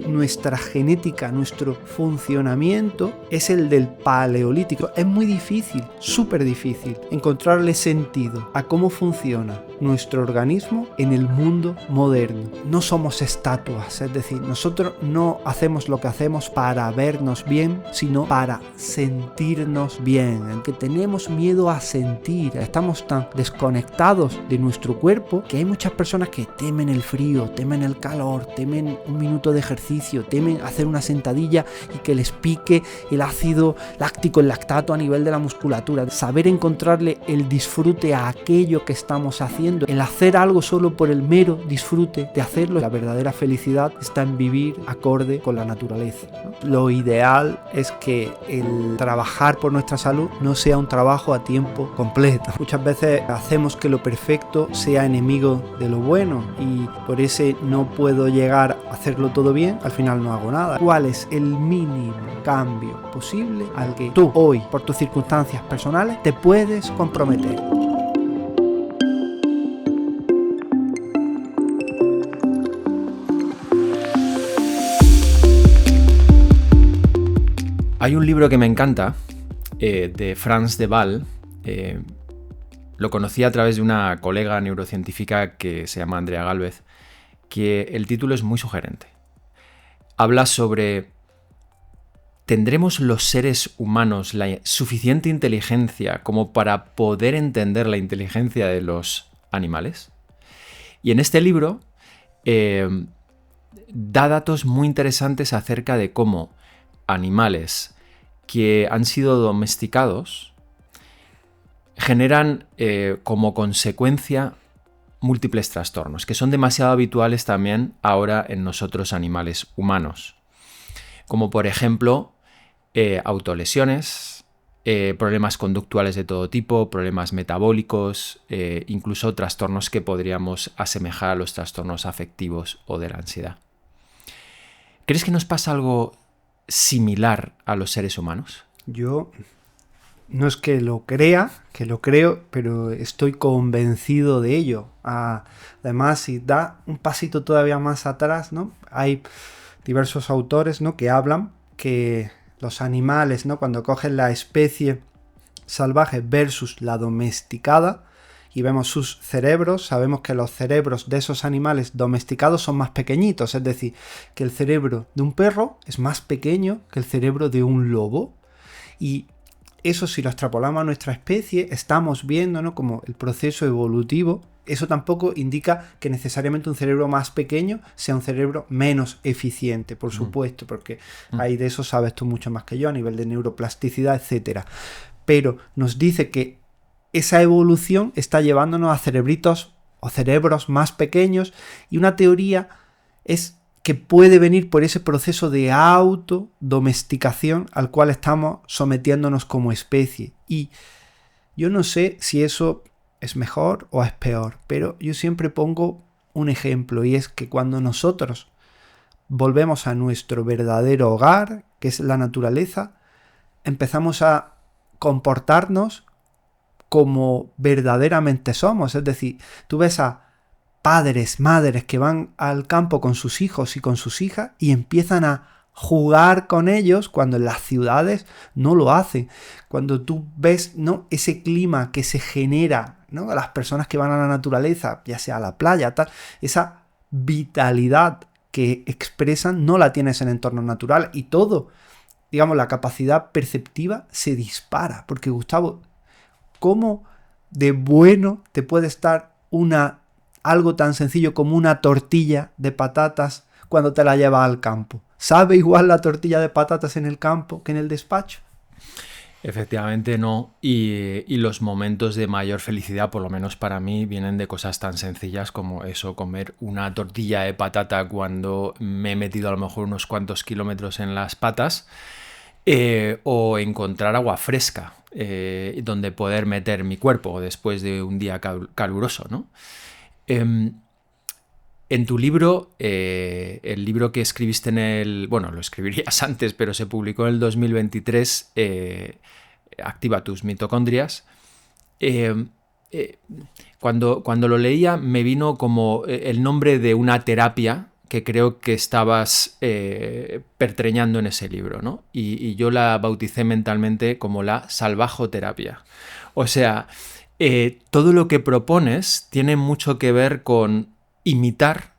nuestra genética, nuestro funcionamiento es el del paleolítico. Es muy difícil, súper difícil, encontrarle sentido a cómo funciona nuestro organismo en el mundo moderno. No somos estatuas, es decir, nosotros no hacemos lo que hacemos para vernos bien, sino para sentirnos bien. En que tenemos miedo a sentir, estamos tan desconectados de nuestro cuerpo que hay muchas personas que temen el frío, temen el calor, temen un minuto de ejercicio, temen hacer una sentadilla y que les pique el ácido láctico, el lactato a nivel de la musculatura. Saber encontrarle el disfrute a aquello que estamos haciendo, el hacer algo solo por el mero disfrute de hacerlo. La verdadera felicidad está en vivir acorde con la naturaleza, ¿no? Lo ideal es que el trabajar por nuestra salud no sea un trabajo a tiempo completo. Muchas veces hacemos que lo perfecto sea enemigo de lo bueno y por ese no puedo llegar a hacerlo todo bien, al final no hago nada. ¿Cuál es el mínimo cambio posible al que tú hoy, por tus circunstancias personales, te puedes comprometer? Hay un libro que me encanta, de Frans de Waal. Lo conocí a través de una colega neurocientífica que se llama Andrea Gálvez, que el título es muy sugerente. Habla sobre: ¿tendremos los seres humanos la suficiente inteligencia como para poder entender la inteligencia de los animales? Y en este libro da datos muy interesantes acerca de cómo animales que han sido domesticados generan como consecuencia múltiples trastornos, que son demasiado habituales también ahora en nosotros animales humanos, como por ejemplo autolesiones, problemas conductuales de todo tipo, problemas metabólicos, incluso trastornos que podríamos asemejar a los trastornos afectivos o de la ansiedad. ¿Crees que nos pasa algo similar a los seres humanos? Yo no es que lo crea, que lo creo, pero estoy convencido de ello. Además, si da un pasito todavía más atrás, ¿no? Hay diversos autores, ¿no?, que hablan que los animales, ¿no?, cuando cogen la especie salvaje versus la domesticada y vemos sus cerebros, sabemos que los cerebros de esos animales domesticados son más pequeñitos, es decir, que el cerebro de un perro es más pequeño que el cerebro de un lobo. Y eso, si lo extrapolamos a nuestra especie, estamos viendo, ¿no?, como el proceso evolutivo. Eso tampoco indica que necesariamente un cerebro más pequeño sea un cerebro menos eficiente, por supuesto, porque ahí de eso sabes tú mucho más que yo a nivel de neuroplasticidad, etcétera. Pero nos dice que esa evolución está llevándonos a cerebritos o cerebros más pequeños, y una teoría es que puede venir por ese proceso de autodomesticación al cual estamos sometiéndonos como especie. Y yo no sé si eso es mejor o es peor, pero yo siempre pongo un ejemplo, y es que cuando nosotros volvemos a nuestro verdadero hogar, que es la naturaleza, empezamos a comportarnos como verdaderamente somos. Es decir, tú ves a padres, madres que van al campo con sus hijos y con sus hijas y empiezan a jugar con ellos cuando en las ciudades no lo hacen. Cuando tú ves, ¿no?, ese clima que se genera, ¿no?, a las personas que van a la naturaleza, ya sea a la playa, tal, esa vitalidad que expresan no la tienes en entornos naturales, y todo, digamos, la capacidad perceptiva se dispara. Porque, Gustavo, ¿cómo de bueno te puede estar algo tan sencillo como una tortilla de patatas cuando te la llevas al campo? ¿Sabe igual la tortilla de patatas en el campo que en el despacho? Efectivamente no, y los momentos de mayor felicidad, por lo menos para mí, vienen de cosas tan sencillas como eso, comer una tortilla de patata cuando me he metido a lo mejor unos cuantos kilómetros en las patas, o encontrar agua fresca donde poder meter mi cuerpo después de un día caluroso, ¿no? En tu libro, el libro que escribiste lo escribirías antes, pero se publicó en el 2023, Activa tus mitocondrias. Cuando lo leía me vino como el nombre de una terapia que creo que estabas pertreñando en ese libro, ¿no? Y yo la bauticé mentalmente como la salvajoterapia. O sea, todo lo que propones tiene mucho que ver con imitar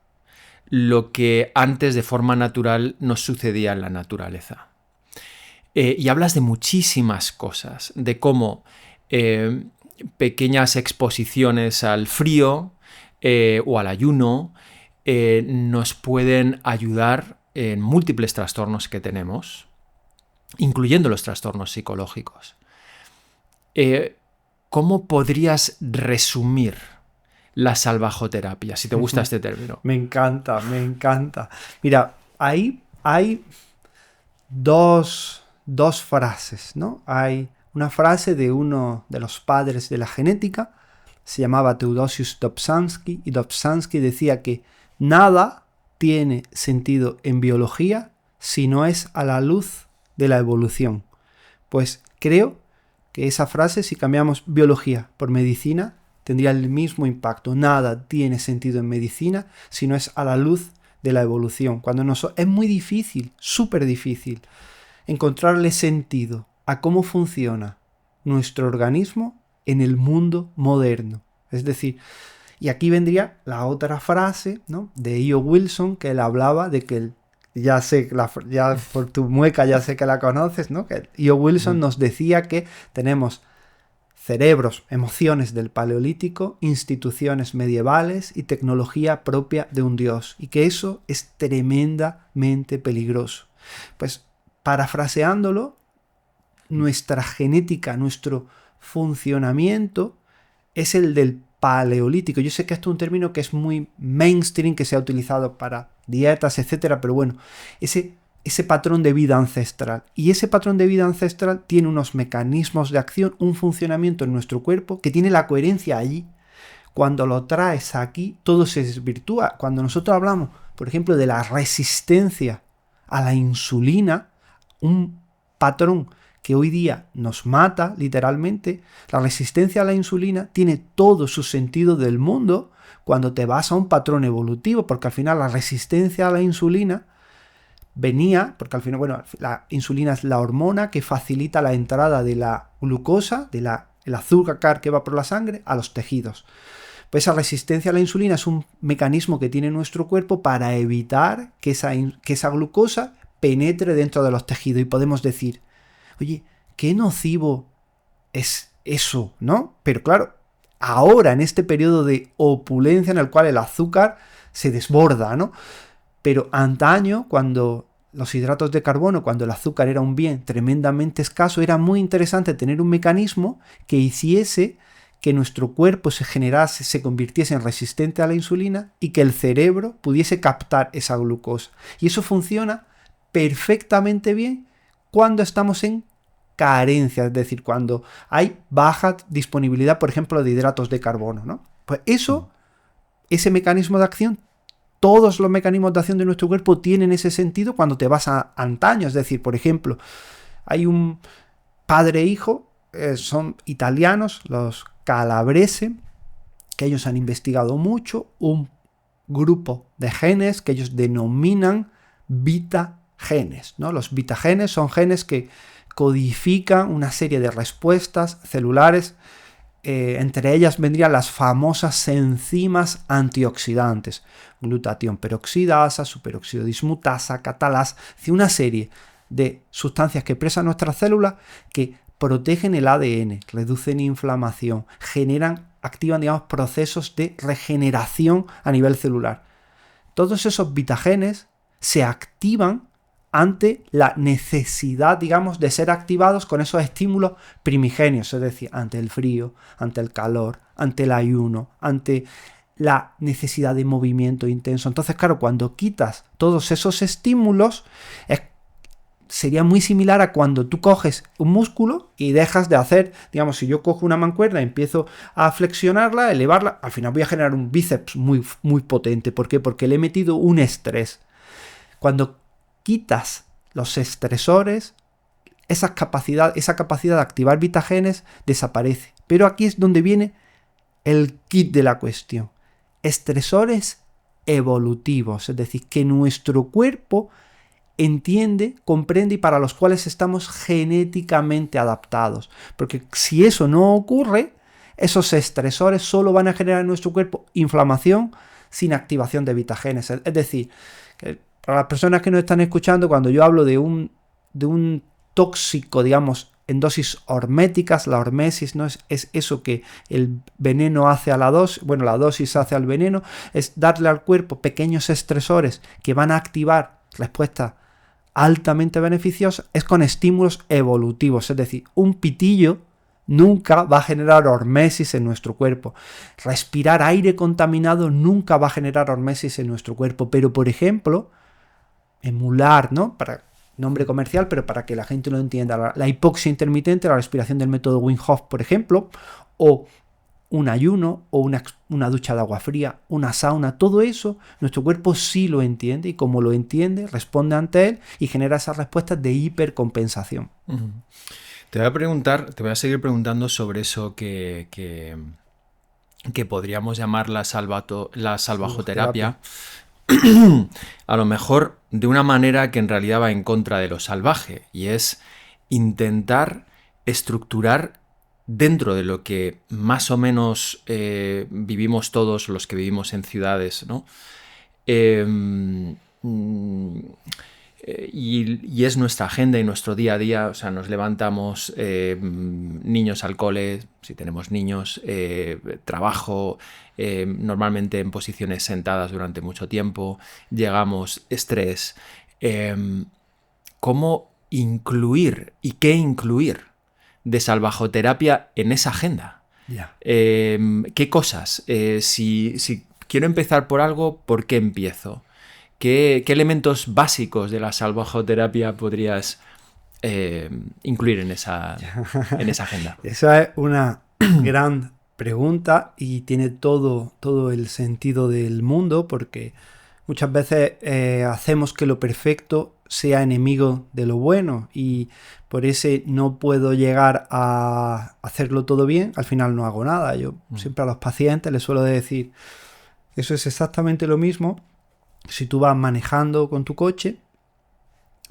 lo que antes de forma natural nos sucedía en la naturaleza. Y hablas de muchísimas cosas, de cómo pequeñas exposiciones al frío o al ayuno nos pueden ayudar en múltiples trastornos que tenemos, incluyendo los trastornos psicológicos. ¿Cómo podrías resumir la salvajoterapia, si te gusta este término? Me encanta, me encanta. Mira, ahí hay dos frases, ¿no? Hay una frase de uno de los padres de la genética, se llamaba Theodosius Dobzhansky, y Dobzhansky decía que nada tiene sentido en biología si no es a la luz de la evolución. Pues creo que esa frase, si cambiamos biología por medicina, tendría el mismo impacto. Nada tiene sentido en medicina si no es a la luz de la evolución. Es muy difícil, súper difícil, encontrarle sentido a cómo funciona nuestro organismo en el mundo moderno. Es decir, y aquí vendría la otra frase, ¿no?, de E.O. Wilson, que él hablaba de que ya por tu mueca ya sé que la conoces, ¿no? Que E.O. Wilson nos decía que tenemos cerebros, emociones del Paleolítico, instituciones medievales y tecnología propia de un dios, y que eso es tremendamente peligroso. Pues, parafraseándolo, nuestra genética, nuestro funcionamiento es el del Paleolítico. Yo sé que esto es un término que es muy mainstream, que se ha utilizado para dietas, etcétera, pero bueno, ese patrón de vida ancestral. Y ese patrón de vida ancestral tiene unos mecanismos de acción, un funcionamiento en nuestro cuerpo que tiene la coherencia allí. Cuando lo traes aquí, todo se desvirtúa. Cuando nosotros hablamos, por ejemplo, de la resistencia a la insulina, un patrón que hoy día nos mata, literalmente, la resistencia a la insulina tiene todo su sentido del mundo cuando te vas a un patrón evolutivo, porque al final la resistencia a la insulina venía, porque al final, bueno, la insulina es la hormona que facilita la entrada de la glucosa, el azúcar que va por la sangre, a los tejidos. Pues esa resistencia a la insulina es un mecanismo que tiene nuestro cuerpo para evitar que esa glucosa penetre dentro de los tejidos. Y podemos decir, oye, qué nocivo es eso, ¿no? Pero claro, ahora en este periodo de opulencia en el cual el azúcar se desborda, ¿no? Pero antaño, cuando los hidratos de carbono, cuando el azúcar era un bien tremendamente escaso, era muy interesante tener un mecanismo que hiciese que nuestro cuerpo se convirtiese en resistente a la insulina y que el cerebro pudiese captar esa glucosa. Y eso funciona perfectamente bien cuando estamos en carencia, es decir, cuando hay baja disponibilidad, por ejemplo, de hidratos de carbono, ¿no? Pues ese mecanismo de acción, todos los mecanismos de acción de nuestro cuerpo tienen ese sentido cuando te vas a antaño. Es decir, por ejemplo, hay un padre e hijo, son italianos, los Calabrese, que ellos han investigado mucho, un grupo de genes que ellos denominan beta-genes, ¿no? Los beta-genes son genes que codifican una serie de respuestas celulares. Entre ellas vendrían las famosas enzimas antioxidantes, glutatión peroxidasa, superóxido dismutasa, catalasa, una serie de sustancias que expresan nuestras células que protegen el ADN, reducen inflamación, activan, digamos, procesos de regeneración a nivel celular. Todos esos betagenes se activan ante la necesidad, digamos, de ser activados con esos estímulos primigenios, es decir, ante el frío, ante el calor, ante el ayuno, ante la necesidad de movimiento intenso. Entonces, claro, cuando quitas todos esos estímulos, sería muy similar a cuando tú coges un músculo y dejas de hacer, digamos, si yo cojo una mancuerna y empiezo a flexionarla, elevarla, al final voy a generar un bíceps muy, muy potente. ¿Por qué? Porque le he metido un estrés. Cuando quitas los estresores, esa capacidad de activar betagenes desaparece. Pero aquí es donde viene el kit de la cuestión. Estresores evolutivos, es decir, que nuestro cuerpo entiende, comprende y para los cuales estamos genéticamente adaptados. Porque si eso no ocurre, esos estresores solo van a generar en nuestro cuerpo inflamación sin activación de beta-genes. Es decir, que para las personas que nos están escuchando, cuando yo hablo de un tóxico, digamos, en dosis horméticas, la hormesis, ¿no? Es eso que el veneno hace a la dosis, bueno, la dosis hace al veneno, es darle al cuerpo pequeños estresores que van a activar respuestas altamente beneficiosas, es con estímulos evolutivos, es decir, un pitillo nunca va a generar hormesis en nuestro cuerpo. Respirar aire contaminado nunca va a generar hormesis en nuestro cuerpo, pero por ejemplo, emular, ¿no? Para nombre comercial, pero para que la gente lo entienda, la hipoxia intermitente, la respiración del método Wim Hof, por ejemplo, o un ayuno, o una ducha de agua fría, una sauna, todo eso, nuestro cuerpo sí lo entiende, y como lo entiende, responde ante él y genera esas respuestas de hipercompensación. Uh-huh. Te voy a seguir preguntando sobre eso que podríamos llamar la salvajoterapia. A lo mejor de una manera que en realidad va en contra de lo salvaje, y es intentar estructurar dentro de lo que más o menos vivimos todos los que vivimos en ciudades, ¿no? Y es nuestra agenda y nuestro día a día. O sea, nos levantamos, niños al cole, si tenemos niños, trabajo, normalmente en posiciones sentadas durante mucho tiempo, llegamos, estrés. ¿Cómo incluir y qué incluir de salvajoterapia en esa agenda? Yeah. ¿Qué cosas? Si quiero empezar por algo, ¿por qué empiezo? ¿Qué elementos básicos de la salvajoterapia podrías incluir en esa agenda? Esa es una gran pregunta y tiene todo el sentido del mundo, porque muchas veces hacemos que lo perfecto sea enemigo de lo bueno, y por ese no puedo llegar a hacerlo todo bien, al final no hago nada. Yo siempre a los pacientes les suelo decir, eso es exactamente lo mismo si tú vas manejando con tu coche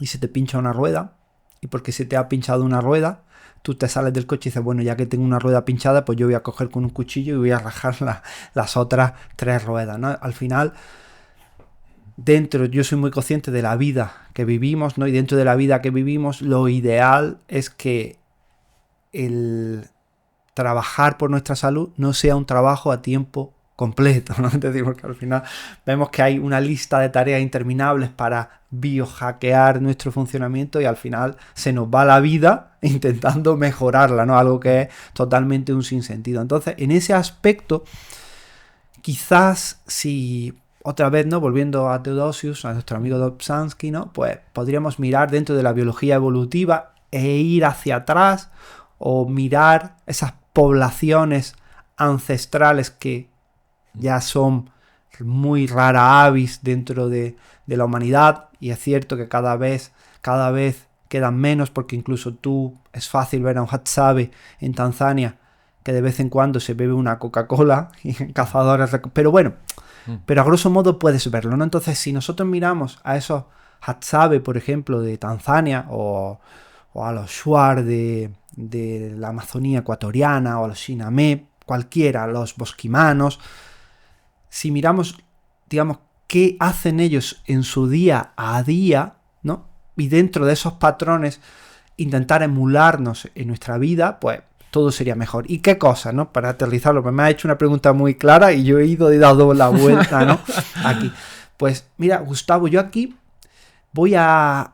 y se te pincha una rueda, y porque se te ha pinchado una rueda, tú te sales del coche y dices, bueno, ya que tengo una rueda pinchada, pues yo voy a coger con un cuchillo y voy a rajar las otras 3 ruedas, ¿no? Al final, yo soy muy consciente de la vida que vivimos, ¿no? Y dentro de la vida que vivimos, lo ideal es que el trabajar por nuestra salud no sea un trabajo a tiempo completo, ¿no? Es decir, porque al final vemos que hay una lista de tareas interminables para biohackear nuestro funcionamiento y al final se nos va la vida intentando mejorarla, ¿no? Algo que es totalmente un sinsentido. Entonces, en ese aspecto, quizás si otra vez, ¿no? Volviendo a Theodosius, a nuestro amigo Dobzhansky, ¿no? Pues podríamos mirar dentro de la biología evolutiva e ir hacia atrás, o mirar esas poblaciones ancestrales que ya son muy rara avis dentro de la humanidad, y es cierto que cada vez quedan menos, porque incluso es fácil ver a un Hadzabe en Tanzania que de vez en cuando se bebe una Coca-Cola y cazadores, pero bueno, pero a grosso modo puedes verlo, ¿no? Entonces, si nosotros miramos a esos Hadzabe, por ejemplo, de Tanzania, o a los Shuar de la Amazonía ecuatoriana, o a los Shinamé, cualquiera, los bosquimanos, si miramos, digamos, qué hacen ellos en su día a día, ¿no? Y dentro de esos patrones intentar emularnos en nuestra vida, pues todo sería mejor. ¿Y qué cosas, no? Para aterrizarlo, pues me ha hecho una pregunta muy clara y yo he dado la vuelta, ¿no? Aquí. Pues mira, Gustavo, yo aquí voy a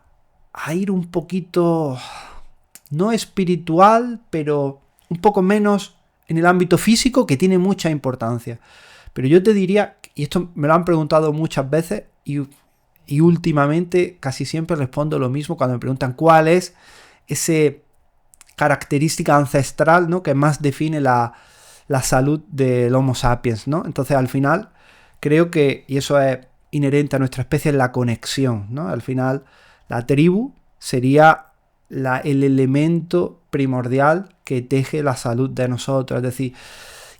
ir un poquito, no espiritual, pero un poco menos en el ámbito físico, que tiene mucha importancia. Pero yo te diría, y esto me lo han preguntado muchas veces, y últimamente casi siempre respondo lo mismo cuando me preguntan cuál es esa característica ancestral, ¿no? Que más define la salud del Homo sapiens, ¿no? Entonces, al final, creo que, y eso es inherente a nuestra especie, es la conexión, ¿no? Al final, la tribu sería el elemento primordial que teje la salud de nosotros, es decir,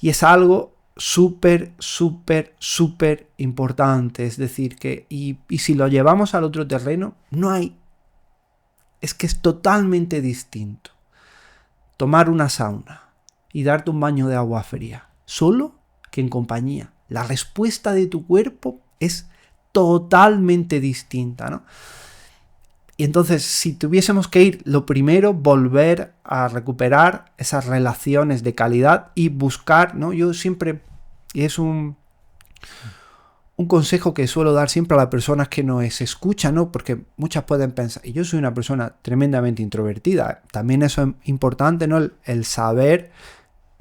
y es algo súper, súper, súper importante. Es decir, que y si lo llevamos al otro terreno, es que es totalmente distinto tomar una sauna y darte un baño de agua fría, solo que en compañía. La respuesta de tu cuerpo es totalmente distinta, ¿no? Y entonces, si tuviésemos que ir, lo primero, volver a recuperar esas relaciones de calidad y buscar, ¿no? Yo siempre, y es un consejo que suelo dar siempre a las personas que nos escuchan, ¿no? Porque muchas pueden pensar, y yo soy una persona tremendamente introvertida, también eso es importante, ¿no? El saber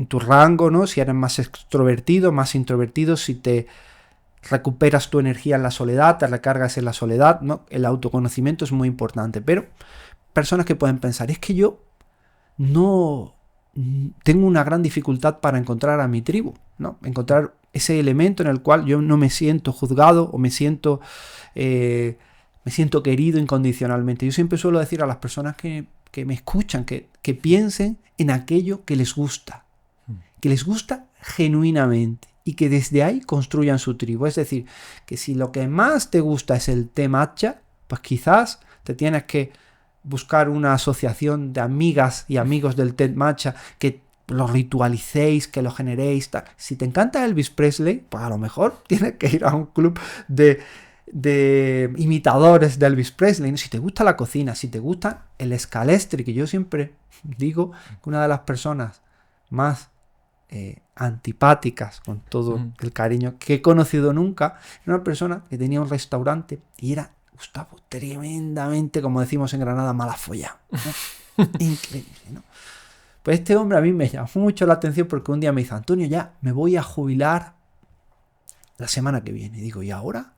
tu rango, ¿no? Si eres más extrovertido, más introvertido, si te recuperas tu energía en la soledad, te recargas en la soledad, ¿no? El autoconocimiento es muy importante, pero personas que pueden pensar, es que yo no tengo una gran dificultad para encontrar a mi tribu, ¿no? Encontrar ese elemento en el cual yo no me siento juzgado o me siento querido incondicionalmente. Yo siempre suelo decir a las personas que me escuchan que piensen en aquello que les gusta genuinamente y que desde ahí construyan su tribu. Es decir, que si lo que más te gusta es el té matcha, pues quizás te tienes que buscar una asociación de amigas y amigos del té matcha que lo ritualicéis, que lo generéis, tal. Si te encanta Elvis Presley, pues a lo mejor tienes que ir a un club de imitadores de Elvis Presley, ¿no? Si te gusta la cocina, si te gusta el scalestri, que yo siempre digo que una de las personas más antipáticas, con todo el cariño que he conocido nunca, era una persona que tenía un restaurante y era, Gustavo, tremendamente, como decimos en Granada, mala folla, ¿no? Increíble, ¿no? Pues este hombre a mí me llamó mucho la atención porque un día me dice, Antonio, ya me voy a jubilar la semana que viene. Y digo, ¿y ahora?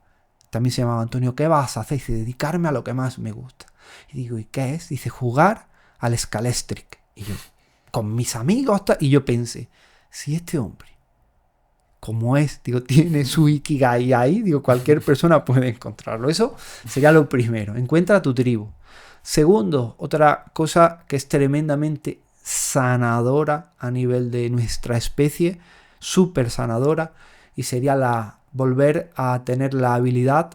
También se llamaba Antonio, ¿qué vas a hacer? Dice, dedicarme a lo que más me gusta. Y digo, ¿y qué es? Dice, jugar al Scalestric. Y yo, con mis amigos, y yo pensé, si este hombre, como es, digo, tiene su Ikigai ahí, digo, cualquier persona puede encontrarlo. Eso sería lo primero, encuentra tu tribu. Segundo, otra cosa que es tremendamente sanadora a nivel de nuestra especie, súper sanadora, y sería volver a tener la habilidad,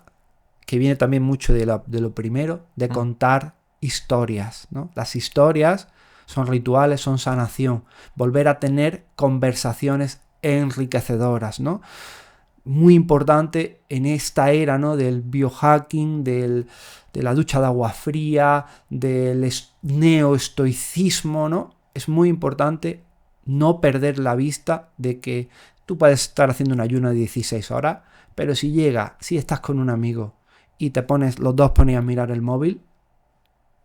que viene también mucho de lo primero, de contar historias, ¿no? Las historias son rituales, son sanación. Volver a tener conversaciones enriquecedoras, ¿no? Muy importante en esta era, ¿no? Del biohacking, de la ducha de agua fría, del neoestoicismo, ¿no? Es muy importante no perder la vista de que tú puedes estar haciendo un ayuno de 16 horas, pero si estás con un amigo y los dos ponéis a mirar el móvil,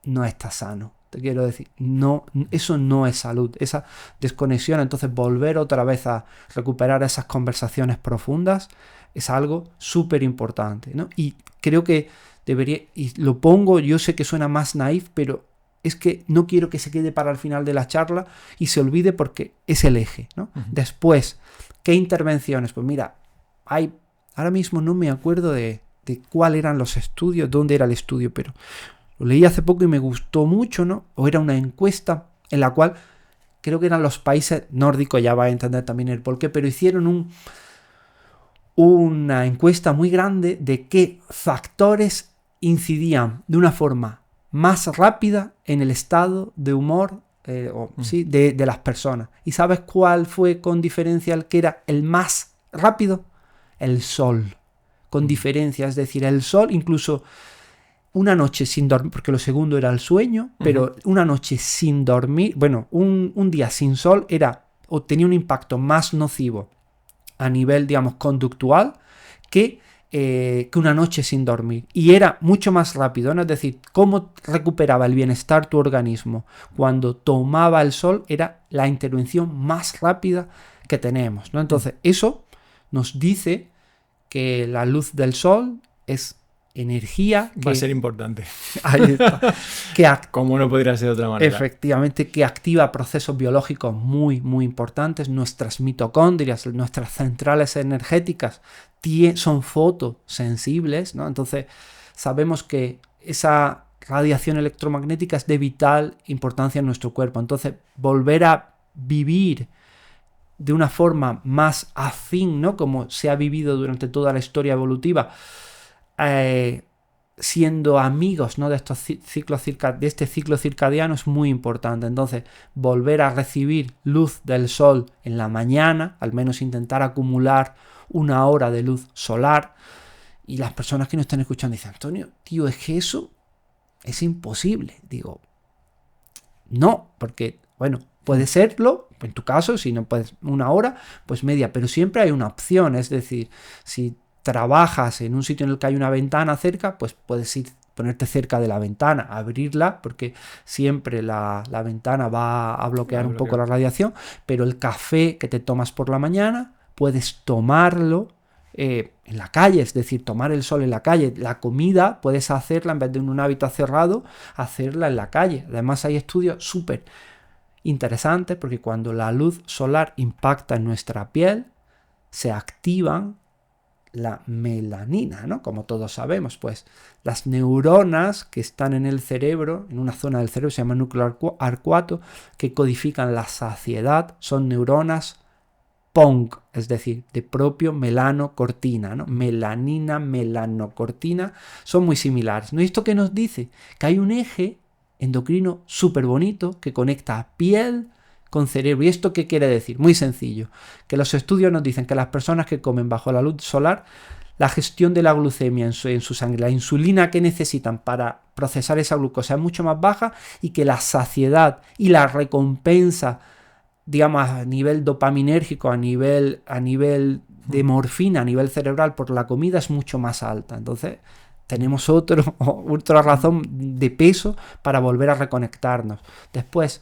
no está sano. Te quiero decir, no, eso no es salud, esa desconexión. Entonces volver otra vez a recuperar esas conversaciones profundas es algo súper importante, ¿no? Y creo que debería, y lo pongo, yo sé que suena más naif, pero es que no quiero que se quede para el final de la charla y se olvide porque es el eje, ¿no? Después, ¿qué intervenciones? Pues mira, ahora mismo no me acuerdo de cuáles eran los estudios, dónde era el estudio, pero lo leí hace poco y me gustó mucho, ¿no? O era una encuesta en la cual creo que eran los países nórdicos, ya va a entender también el porqué, pero hicieron una encuesta muy grande de qué factores incidían de una forma más rápida en el estado de humor de las personas. ¿Y sabes cuál fue con diferencia el que era el más rápido? El sol. Con diferencia, es decir, el sol incluso una noche sin dormir, porque lo segundo era el sueño, pero una noche sin dormir, bueno, un día sin sol tenía un impacto más nocivo a nivel, digamos, conductual que una noche sin dormir. Y era mucho más rápido, ¿no? Es decir, cómo recuperaba el bienestar tu organismo cuando tomaba el sol era la intervención más rápida que tenemos, ¿no? Entonces, eso nos dice que la luz del sol es energía va a ser importante. Ahí está. Como no podría ser de otra manera. Efectivamente, que activa procesos biológicos muy, muy importantes. Nuestras mitocondrias, nuestras centrales energéticas son fotosensibles, ¿no? Entonces, sabemos que esa radiación electromagnética es de vital importancia en nuestro cuerpo. Entonces, volver a vivir de una forma más afín, ¿no? Como se ha vivido durante toda la historia evolutiva, siendo amigos, ¿no? de estos ciclos de este ciclo circadiano es muy importante. Entonces, volver a recibir luz del sol en la mañana, al menos intentar acumular 1 hora de luz solar. Y las personas que nos están escuchando dicen, Antonio, tío, es que eso es imposible. Digo, no, porque, bueno, puede serlo, en tu caso, si no puedes 1 hora, pues media, pero siempre hay una opción. Es decir, si trabajas en un sitio en el que hay una ventana cerca, pues puedes ponerte cerca de la ventana, abrirla, porque siempre la ventana va a bloquear un poco la radiación, pero el café que te tomas por la mañana, puedes tomarlo en la calle, es decir, tomar el sol en la calle. La comida puedes hacerla, en vez de en un hábitat cerrado, hacerla en la calle. Además hay estudios súper interesantes, porque cuando la luz solar impacta en nuestra piel, se activan la melanina, ¿no? Como todos sabemos, pues las neuronas que están en el cerebro, en una zona del cerebro, se llama núcleo arcuato, que codifican la saciedad, son neuronas PONC, es decir, de propio melanocortina, ¿no? Melanina, melanocortina, son muy similares, ¿no? ¿Y esto qué nos dice? Que hay un eje endocrino súper bonito que conecta piel con cerebro. ¿Y esto qué quiere decir? Muy sencillo, que los estudios nos dicen que las personas que comen bajo la luz solar, la gestión de la glucemia en su sangre, la insulina que necesitan para procesar esa glucosa es mucho más baja, y que la saciedad y la recompensa, digamos, a nivel dopaminérgico, a nivel de morfina, a nivel cerebral por la comida, es mucho más alta. Entonces tenemos otra razón de peso para volver a reconectarnos. Después,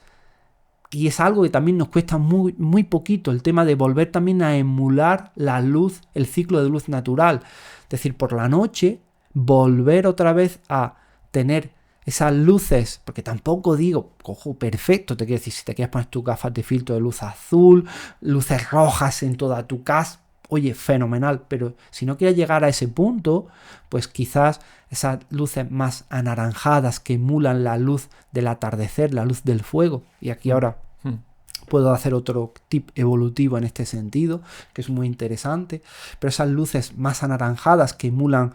y es algo que también nos cuesta muy, muy poquito, el tema de volver también a emular la luz, el ciclo de luz natural. Es decir, por la noche, volver otra vez a tener esas luces, porque tampoco digo, cojo, perfecto, te quiero decir, si te quieres poner tus gafas de filtro de luz azul, luces rojas en toda tu casa, oye, fenomenal, pero si no quieres llegar a ese punto, pues quizás esas luces más anaranjadas que emulan la luz del atardecer, la luz del fuego, y aquí ahora puedo hacer otro tip evolutivo en este sentido, que es muy interesante, pero esas luces más anaranjadas que emulan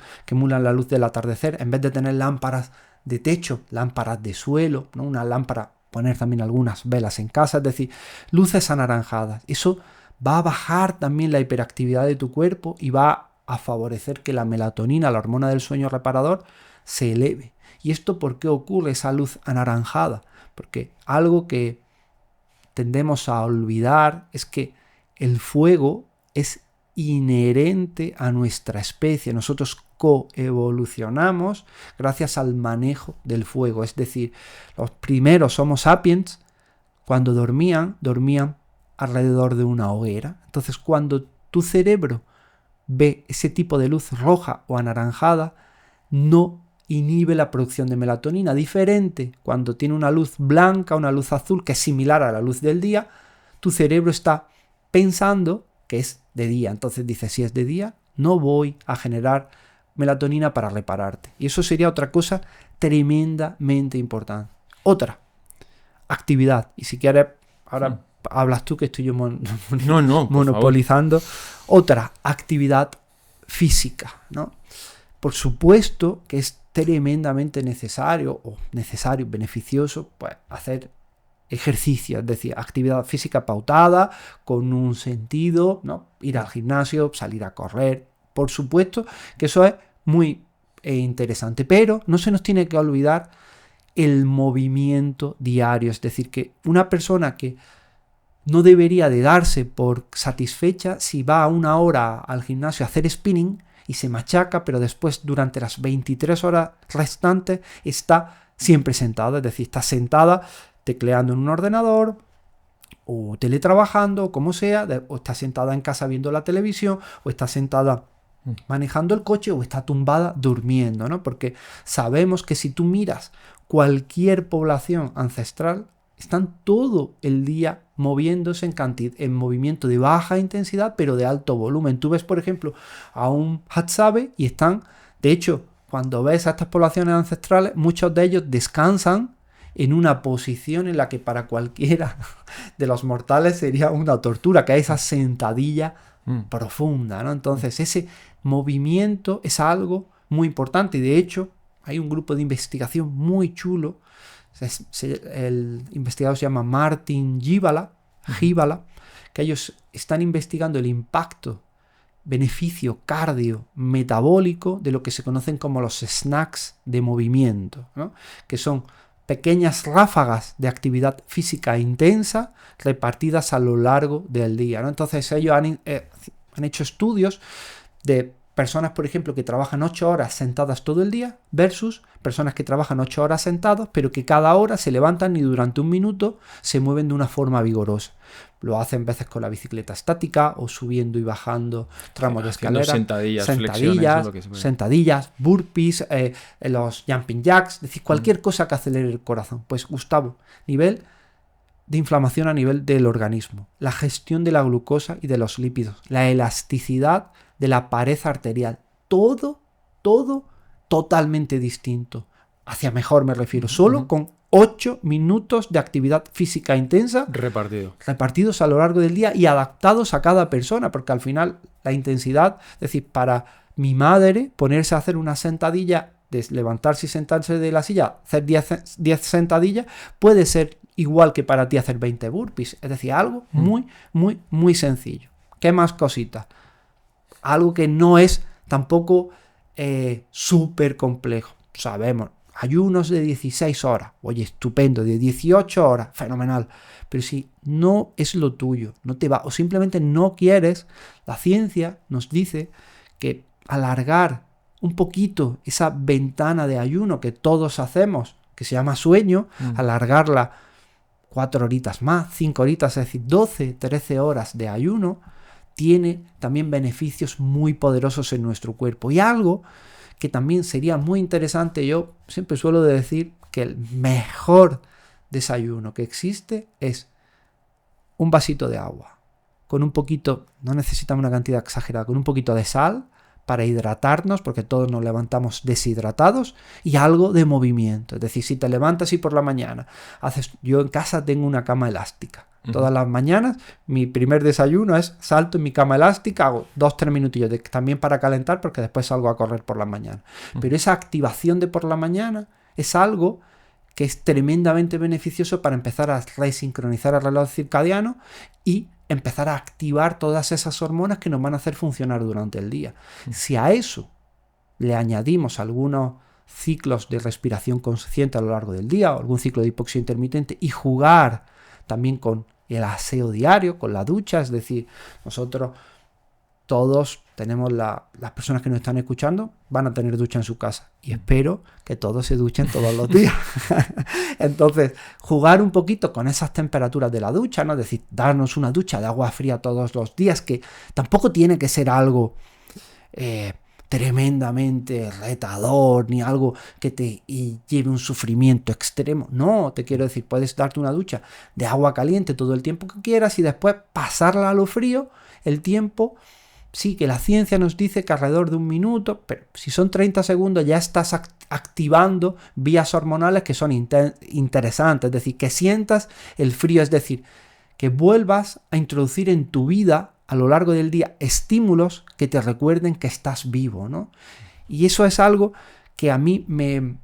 la luz del atardecer, en vez de tener lámparas de techo, lámparas de suelo, ¿no? Una lámpara, poner también algunas velas en casa, es decir, luces anaranjadas. Eso va a bajar también la hiperactividad de tu cuerpo y va a favorecer que la melatonina, la hormona del sueño reparador, se eleve. ¿Y esto por qué ocurre esa luz anaranjada? Porque algo que tendemos a olvidar es que el fuego es inherente a nuestra especie. Nosotros coevolucionamos gracias al manejo del fuego. Es decir, los primeros Homo sapiens, cuando dormían alrededor de una hoguera. Entonces, cuando tu cerebro ve ese tipo de luz roja o anaranjada, no inhibe la producción de melatonina. Diferente cuando tiene una luz blanca, una luz azul, que es similar a la luz del día, tu cerebro está pensando que es de día. Entonces dice, si es de día, no voy a generar melatonina para repararte. Y eso sería otra cosa tremendamente importante. Otra, actividad. Y si quieres, ahora hablas tú, que estoy yo monopolizando. Otra, actividad física, ¿no? Por supuesto que es tremendamente necesario, beneficioso, pues hacer ejercicio, es decir, actividad física pautada, con un sentido, ¿no? Ir al gimnasio, salir a correr. Por supuesto que eso es muy interesante, pero no se nos tiene que olvidar el movimiento diario. Es decir, que una persona que no debería de darse por satisfecha si va a 1 hora al gimnasio a hacer spinning y se machaca, pero después durante las 23 horas restantes está siempre sentada, es decir, está sentada tecleando en un ordenador o teletrabajando, como sea, o está sentada en casa viendo la televisión, o está sentada manejando el coche, o está tumbada durmiendo, ¿no? Porque sabemos que si tú miras cualquier población ancestral, están todo el día moviéndose en movimiento de baja intensidad, pero de alto volumen. Tú ves, por ejemplo, a un Hadzabe y están, de hecho, cuando ves a estas poblaciones ancestrales, muchos de ellos descansan en una posición en la que para cualquiera de los mortales sería una tortura, que es esa sentadilla profunda, ¿no? Entonces, ese movimiento es algo muy importante y de hecho hay un grupo de investigación muy chulo. El investigador se llama Martin Gibala, que ellos están investigando el impacto, beneficio cardio-metabólico de lo que se conocen como los snacks de movimiento, ¿no? Que son pequeñas ráfagas de actividad física intensa repartidas a lo largo del día, ¿no? Entonces ellos han hecho estudios de personas, por ejemplo, que trabajan 8 horas sentadas todo el día versus personas que trabajan 8 horas sentados, pero que cada hora se levantan y durante un minuto se mueven de una forma vigorosa. Lo hacen veces con la bicicleta estática o subiendo y bajando tramos de escalera. Sentadillas, burpees, los jumping jacks, es decir, cualquier cosa que acelere el corazón. Pues Gustavo, nivel de inflamación a nivel del organismo, la gestión de la glucosa y de los lípidos, la elasticidad de la pared arterial, todo totalmente distinto. Hacia mejor me refiero, solo con 8 minutos de actividad física intensa repartidos a lo largo del día y adaptados a cada persona, porque al final la intensidad, es decir, para mi madre ponerse a hacer una sentadilla, de levantarse y sentarse de la silla, hacer 10 sentadillas, puede ser igual que para ti hacer 20 burpees, es decir, algo muy sencillo. ¿Qué más cositas? Algo que no es tampoco súper complejo. Sabemos, ayunos de 16 horas, oye, estupendo, de 18 horas, fenomenal. Pero si no es lo tuyo, no te va, o simplemente no quieres, la ciencia nos dice que alargar un poquito esa ventana de ayuno que todos hacemos, que se llama sueño, alargarla 4 horitas más, 5 horitas, es decir, 12, 13 horas de ayuno, tiene también beneficios muy poderosos en nuestro cuerpo. Y algo que también sería muy interesante, yo siempre suelo decir que el mejor desayuno que existe es un vasito de agua, con un poquito, no necesitamos una cantidad exagerada, con un poquito de sal para hidratarnos, porque todos nos levantamos deshidratados, y algo de movimiento. Es decir, si te levantas y por la mañana yo en casa tengo una cama elástica. Todas las mañanas mi primer desayuno es salto en mi cama elástica, hago 2-3 minutillos también para calentar porque después salgo a correr por la mañana. Pero esa activación de por la mañana es algo que es tremendamente beneficioso para empezar a resincronizar el reloj circadiano y empezar a activar todas esas hormonas que nos van a hacer funcionar durante el día. Si a eso le añadimos algunos ciclos de respiración consciente a lo largo del día o algún ciclo de hipoxia intermitente y jugar también con el aseo diario, con la ducha, es decir, nosotros todos tenemos, las personas que nos están escuchando van a tener ducha en su casa y espero que todos se duchen todos los días. Entonces, jugar un poquito con esas temperaturas de la ducha, ¿no? Es decir, darnos una ducha de agua fría todos los días, que tampoco tiene que ser algo tremendamente retador, ni algo que te lleve un sufrimiento extremo. No, te quiero decir, puedes darte una ducha de agua caliente todo el tiempo que quieras y después pasarla a lo frío, el tiempo. Sí, que la ciencia nos dice que alrededor de 1 minuto, pero si son 30 segundos ya estás activando vías hormonales que son interesantes, es decir, que sientas el frío, es decir, que vuelvas a introducir en tu vida a lo largo del día estímulos que te recuerden que estás vivo, ¿no? Y eso es algo que a mí me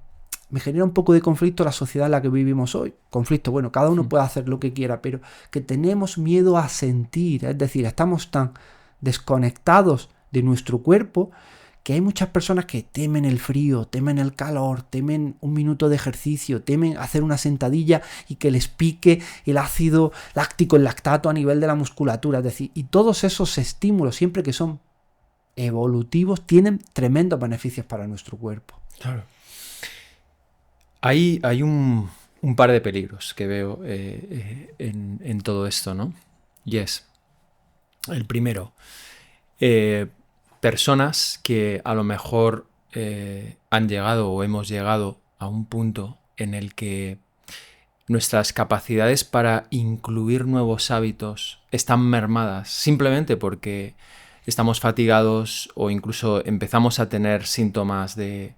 genera un poco de conflicto en la sociedad en la que vivimos hoy. Conflicto, bueno, cada uno puede hacer lo que quiera, pero que tenemos miedo a sentir, es decir, estamos tan desconectados de nuestro cuerpo que hay muchas personas que temen el frío, temen el calor, temen 1 minuto de ejercicio, temen hacer una sentadilla y que les pique el ácido láctico, el lactato a nivel de la musculatura, es decir, y todos esos estímulos, siempre que son evolutivos, tienen tremendos beneficios para nuestro cuerpo. Claro. Hay un par de peligros que veo en todo esto, ¿no? Y es el primero, personas que a lo mejor han llegado o hemos llegado a un punto en el que nuestras capacidades para incluir nuevos hábitos están mermadas simplemente porque estamos fatigados o incluso empezamos a tener síntomas de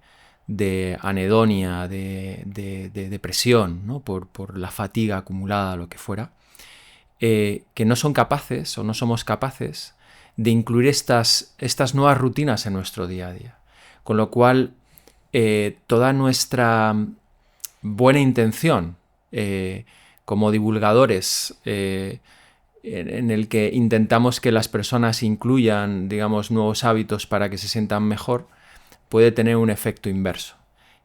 de anedonia, de depresión, ¿no? Por la fatiga acumulada, lo que fuera, que no son capaces o no somos capaces de incluir estas nuevas rutinas en nuestro día a día. Con lo cual, toda nuestra buena intención como divulgadores en el que intentamos que las personas incluyan, digamos, nuevos hábitos para que se sientan mejor, puede tener un efecto inverso,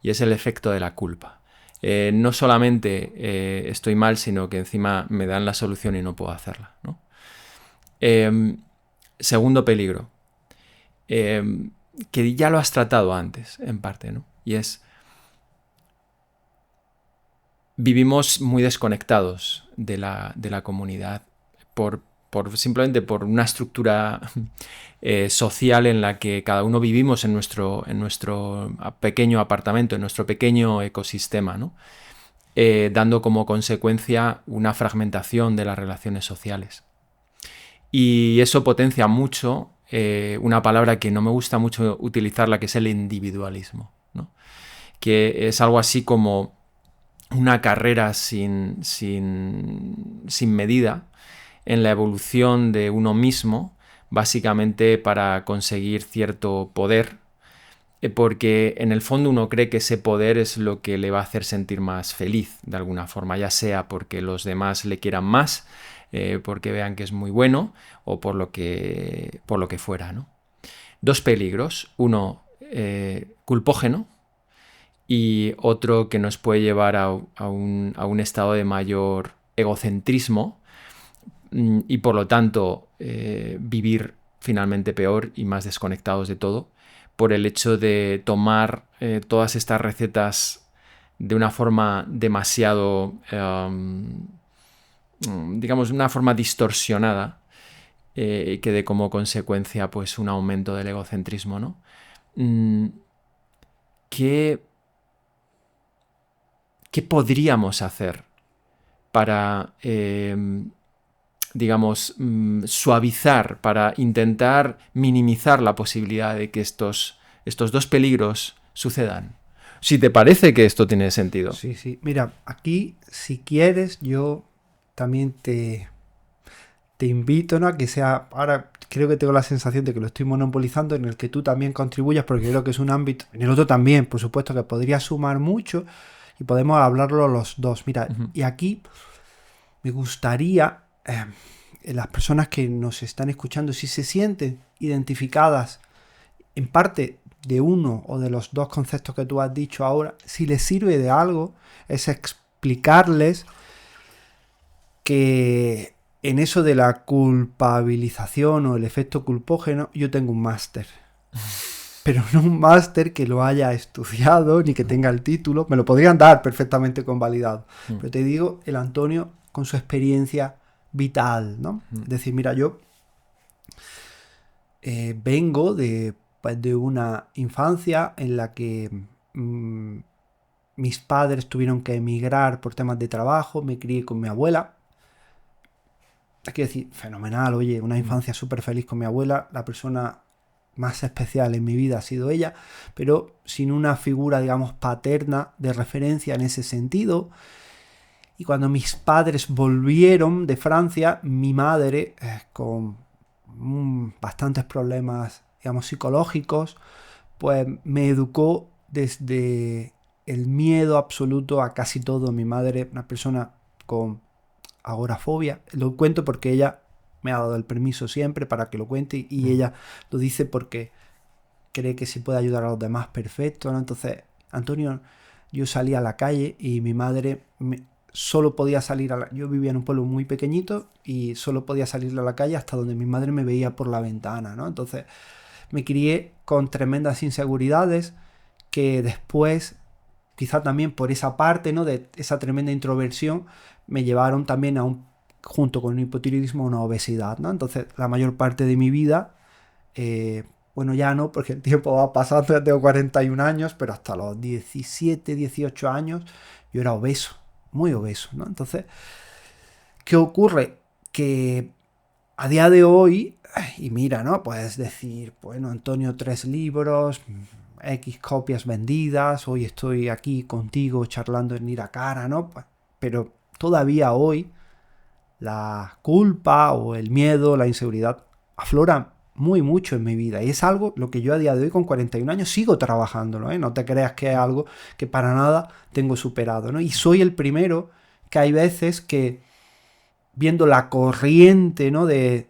y es el efecto de la culpa. No solamente estoy mal, sino que encima me dan la solución y no puedo hacerla, ¿no? Segundo peligro, que ya lo has tratado antes, en parte, ¿no? Y es: vivimos muy desconectados de la comunidad simplemente por una estructura social en la que cada uno vivimos en nuestro pequeño apartamento, en nuestro pequeño ecosistema, ¿no? Dando como consecuencia una fragmentación de las relaciones sociales. Y eso potencia mucho una palabra que no me gusta mucho utilizarla, que es el individualismo, ¿no? Que es algo así como una carrera sin medida en la evolución de uno mismo, básicamente para conseguir cierto poder, porque en el fondo uno cree que ese poder es lo que le va a hacer sentir más feliz de alguna forma, ya sea porque los demás le quieran más, porque vean que es muy bueno, o por lo que fuera, ¿no? Dos peligros: uno, culpógeno, y otro que nos puede llevar a un estado de mayor egocentrismo, y por lo tanto vivir finalmente peor y más desconectados de todo, por el hecho de tomar todas estas recetas de una forma demasiado, digamos, de una forma distorsionada, que dé como consecuencia pues un aumento del egocentrismo, ¿no? ¿Qué podríamos hacer para, digamos, suavizar, para intentar minimizar la posibilidad de que estos dos peligros sucedan? Si te parece que esto tiene sentido. Sí, sí. Mira, aquí, si quieres, yo también te invito, ¿no?, a que sea... Ahora creo que tengo la sensación de que lo estoy monopolizando, en el que tú también contribuyas, porque creo que es un ámbito, en el otro también, por supuesto, que podría sumar mucho y podemos hablarlo los dos. Mira, y aquí me gustaría, las personas que nos están escuchando, si se sienten identificadas en parte de uno o de los dos conceptos que tú has dicho ahora, si les sirve de algo, es explicarles que en eso de la culpabilización o el efecto culpógeno, yo tengo un máster. Pero no un máster que lo haya estudiado ni que tenga el título. Me lo podrían dar perfectamente convalidado. Pero te digo, el Antonio con su experiencia vital, ¿no? Es decir, mira, yo vengo de una infancia en la que mis padres tuvieron que emigrar por temas de trabajo. Me crié con mi abuela. Hay que decir, fenomenal, oye, una infancia súper feliz con mi abuela. La persona más especial en mi vida ha sido ella, pero sin una figura, digamos, paterna de referencia en ese sentido. Y cuando mis padres volvieron de Francia, mi madre, con bastantes problemas, digamos, psicológicos, pues me educó desde el miedo absoluto a casi todo. Mi madre, una persona con agorafobia, lo cuento porque ella me ha dado el permiso siempre para que lo cuente, y ella lo dice porque cree que si puede ayudar a los demás, perfecto, ¿no? Entonces, Antonio, yo salía a la calle y mi madre solo podía salir yo vivía en un pueblo muy pequeñito y solo podía salir a la calle hasta donde mi madre me veía por la ventana, ¿no? Entonces me crié con tremendas inseguridades que después, quizá también por esa parte, ¿no?, de esa tremenda introversión, me llevaron también junto con el hipotiroidismo, a una obesidad, ¿no? Entonces la mayor parte de mi vida, bueno, ya no, porque el tiempo va pasando, ya tengo 41 años, pero hasta los 17, 18 años yo era obeso, muy obeso, ¿no? Entonces, ¿qué ocurre? Que a día de hoy, y mira, ¿no?, puedes decir, bueno, Antonio, 3 libros, X copias vendidas, hoy estoy aquí contigo charlando en ir a cara, ¿no? Pero todavía hoy la culpa o el miedo, la inseguridad aflora muy mucho en mi vida, y es algo lo que yo a día de hoy con 41 años sigo trabajándolo, ¿eh? No te creas que es algo que para nada tengo superado, ¿no? Y soy el primero que hay veces que, viendo la corriente, ¿no?, de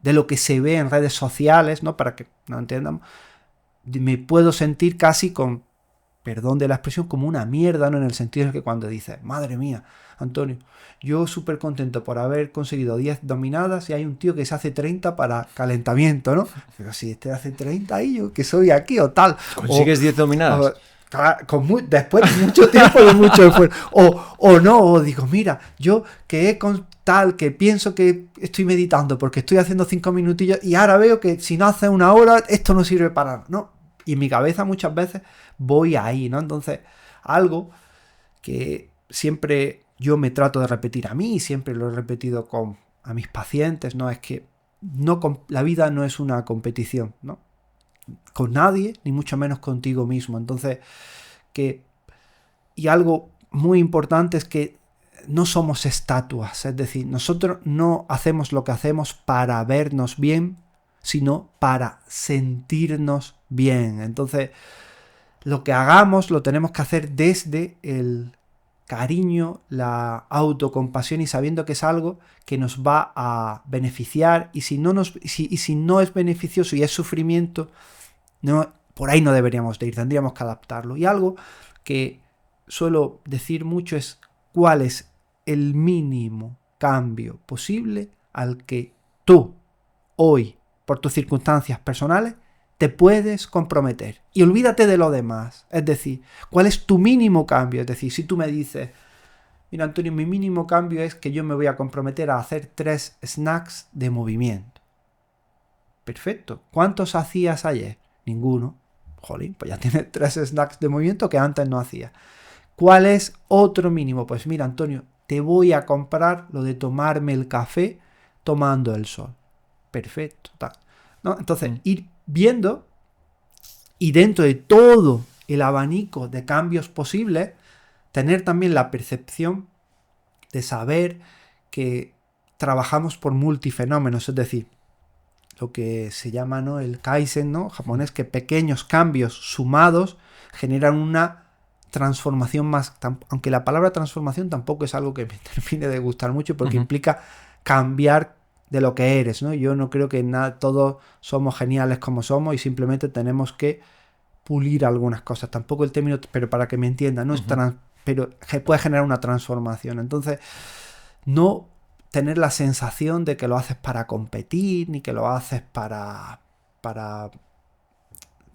lo que se ve en redes sociales, ¿no?, para que no entendamos, me puedo sentir casi con, perdón de la expresión, como una mierda, ¿no?, en el sentido de que cuando dices, madre mía, Antonio, yo súper contento por haber conseguido 10 dominadas y hay un tío que se hace 30 para calentamiento, ¿no? Pero si este hace 30 y yo que soy aquí o tal. ¿Consigues 10 dominadas? Después de mucho tiempo y de mucho esfuerzo. O digo, mira, yo que he con tal, que pienso que estoy meditando porque estoy haciendo 5 minutillos y ahora veo que si no hace una hora, esto no sirve para nada, ¿no? Y en mi cabeza muchas veces voy ahí, ¿no? Entonces, algo que siempre yo me trato de repetir a mí, siempre lo he repetido a mis pacientes, ¿no? Es que la vida no es una competición, ¿no?, con nadie, ni mucho menos contigo mismo. Entonces, y algo muy importante es que no somos estatuas, es decir, nosotros no hacemos lo que hacemos para vernos bien, sino para sentirnos bien. Entonces, lo que hagamos lo tenemos que hacer desde el cariño, la autocompasión y sabiendo que es algo que nos va a beneficiar, y si no es beneficioso y es sufrimiento, no, por ahí no deberíamos de ir, tendríamos que adaptarlo. Y algo que suelo decir mucho es cuál es el mínimo cambio posible al que tú hoy, por tus circunstancias personales, te puedes comprometer. Y olvídate de lo demás. Es decir, ¿cuál es tu mínimo cambio? Es decir, si tú me dices, mira, Antonio, mi mínimo cambio es que yo me voy a comprometer a hacer 3 snacks de movimiento. Perfecto. ¿Cuántos hacías ayer? Ninguno. Jolín, pues ya tienes 3 snacks de movimiento que antes no hacías. ¿Cuál es otro mínimo? Pues mira, Antonio, te voy a comprar lo de tomarme el café tomando el sol. Perfecto. ¿No? Entonces, ir viendo, y dentro de todo el abanico de cambios posibles, tener también la percepción de saber que trabajamos por multifenómenos, es decir, lo que se llama, ¿no?, el Kaizen, ¿no?, japonés, que pequeños cambios sumados generan una transformación más, aunque la palabra transformación tampoco es algo que me termine de gustar mucho porque implica cambiar de lo que eres, ¿no? Yo no creo que todos somos geniales como somos y simplemente tenemos que pulir algunas cosas. Tampoco el término, pero para que me entiendan, no es pero puede generar una transformación. Entonces, no tener la sensación de que lo haces para competir, ni que lo haces para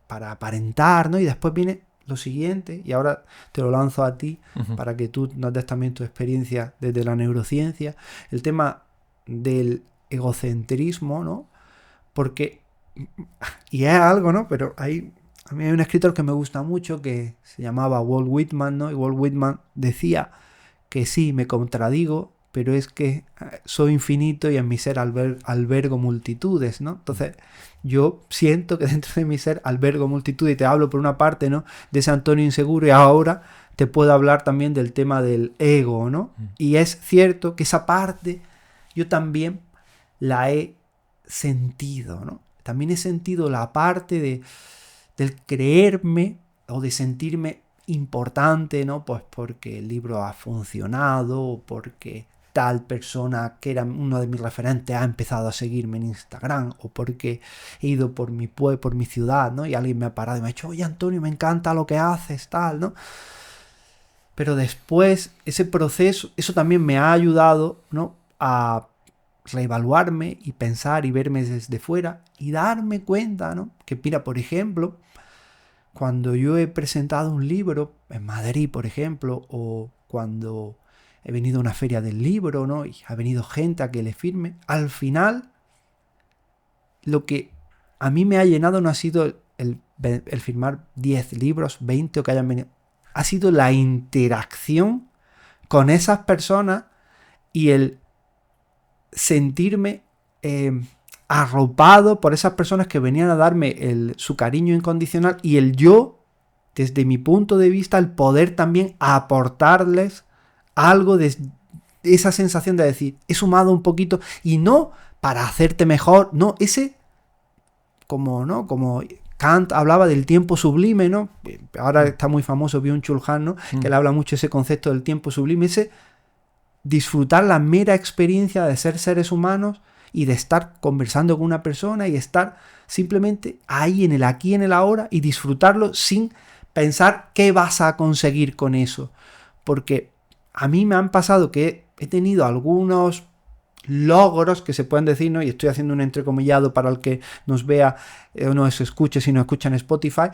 aparentar, ¿no? Y después viene lo siguiente, y ahora te lo lanzo a ti para que tú nos des también tu experiencia desde la neurociencia, el tema del egocentrismo, ¿no? Porque, y es algo, ¿no? Pero a mí hay un escritor que me gusta mucho que se llamaba Walt Whitman, ¿no? Y Walt Whitman decía que sí, me contradigo, pero es que soy infinito y en mi ser albergo multitudes, ¿no? Entonces, yo siento que dentro de mi ser albergo multitudes, y te hablo por una parte, ¿no?, de ese Antonio inseguro, y ahora te puedo hablar también del tema del ego, ¿no? Y es cierto que esa parte yo también la he sentido, ¿no? También he sentido la parte del creerme o de sentirme importante, ¿no? Pues porque el libro ha funcionado, o porque tal persona que era uno de mis referentes ha empezado a seguirme en Instagram, o porque he ido por mi pueblo, por mi ciudad, ¿no? Y alguien me ha parado y me ha dicho, oye, Antonio, me encanta lo que haces, tal, ¿no? Pero después, ese proceso, eso también me ha ayudado, ¿no?, a reevaluarme y pensar y verme desde fuera y darme cuenta, ¿no?, que mira, por ejemplo, cuando yo he presentado un libro en Madrid, por ejemplo, o cuando he venido a una feria del libro, ¿no?, y ha venido gente a que le firme, al final lo que a mí me ha llenado no ha sido el firmar 10 libros, 20 o que hayan venido, ha sido la interacción con esas personas y el sentirme arropado por esas personas que venían a darme su cariño incondicional y el yo, desde mi punto de vista, el poder también aportarles algo de esa sensación de decir, he sumado un poquito y no para hacerte mejor, no, como Kant hablaba del tiempo sublime, ¿no? Ahora está muy famoso Byung-Chul Han, ¿no? Que él habla mucho ese concepto del tiempo sublime, ese disfrutar la mera experiencia de ser seres humanos y de estar conversando con una persona y estar simplemente ahí en el aquí, en el ahora y disfrutarlo sin pensar qué vas a conseguir con eso. Porque a mí me han pasado que he tenido algunos logros que se pueden decir, ¿no? Y estoy haciendo un entrecomillado para el que nos vea o nos escuche si nos escucha en Spotify.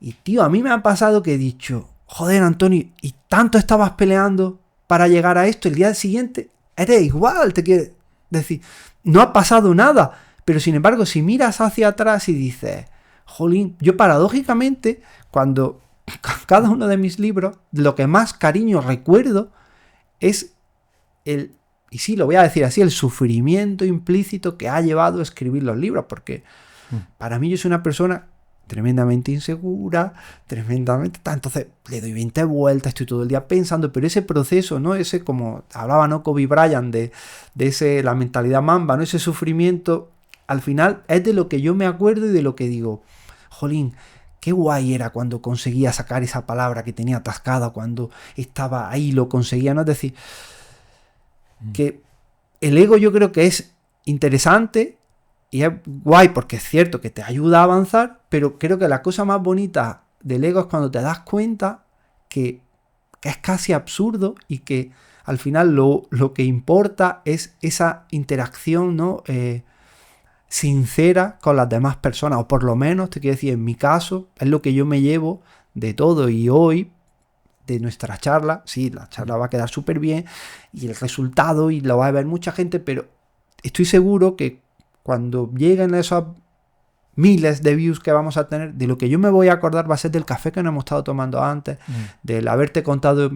Y tío, a mí me ha pasado que he dicho, joder, Antonio, y tanto estabas peleando para llegar a esto, el día siguiente eres igual, te quiere decir, no ha pasado nada. Pero sin embargo, si miras hacia atrás y dices, jolín, yo paradójicamente, cuando cada uno de mis libros, lo que más cariño recuerdo es y sí, lo voy a decir así, el sufrimiento implícito que ha llevado a escribir los libros, porque para mí yo soy una persona tremendamente insegura, tremendamente tal, entonces le doy 20 vueltas, estoy todo el día pensando, pero ese proceso, ¿no? Ese, como hablaba, ¿no? Kobe Bryant de la mentalidad Mamba, ¿no? Ese sufrimiento, al final es de lo que yo me acuerdo y de lo que digo, jolín, qué guay era cuando conseguía sacar esa palabra que tenía atascada, cuando estaba ahí, lo conseguía, ¿no? Es decir, que el ego yo creo que es interesante y es guay porque es cierto que te ayuda a avanzar, pero creo que la cosa más bonita del ego es cuando te das cuenta que es casi absurdo y que al final lo que importa es esa interacción, ¿no? Sincera con las demás personas, o por lo menos, te quiero decir, en mi caso, es lo que yo me llevo de todo. Y hoy, de nuestra charla, sí, la charla va a quedar súper bien y el resultado y lo va a ver mucha gente, pero estoy seguro que cuando lleguen esos miles de views que vamos a tener, de lo que yo me voy a acordar va a ser del café que nos hemos estado tomando antes, del haberte contado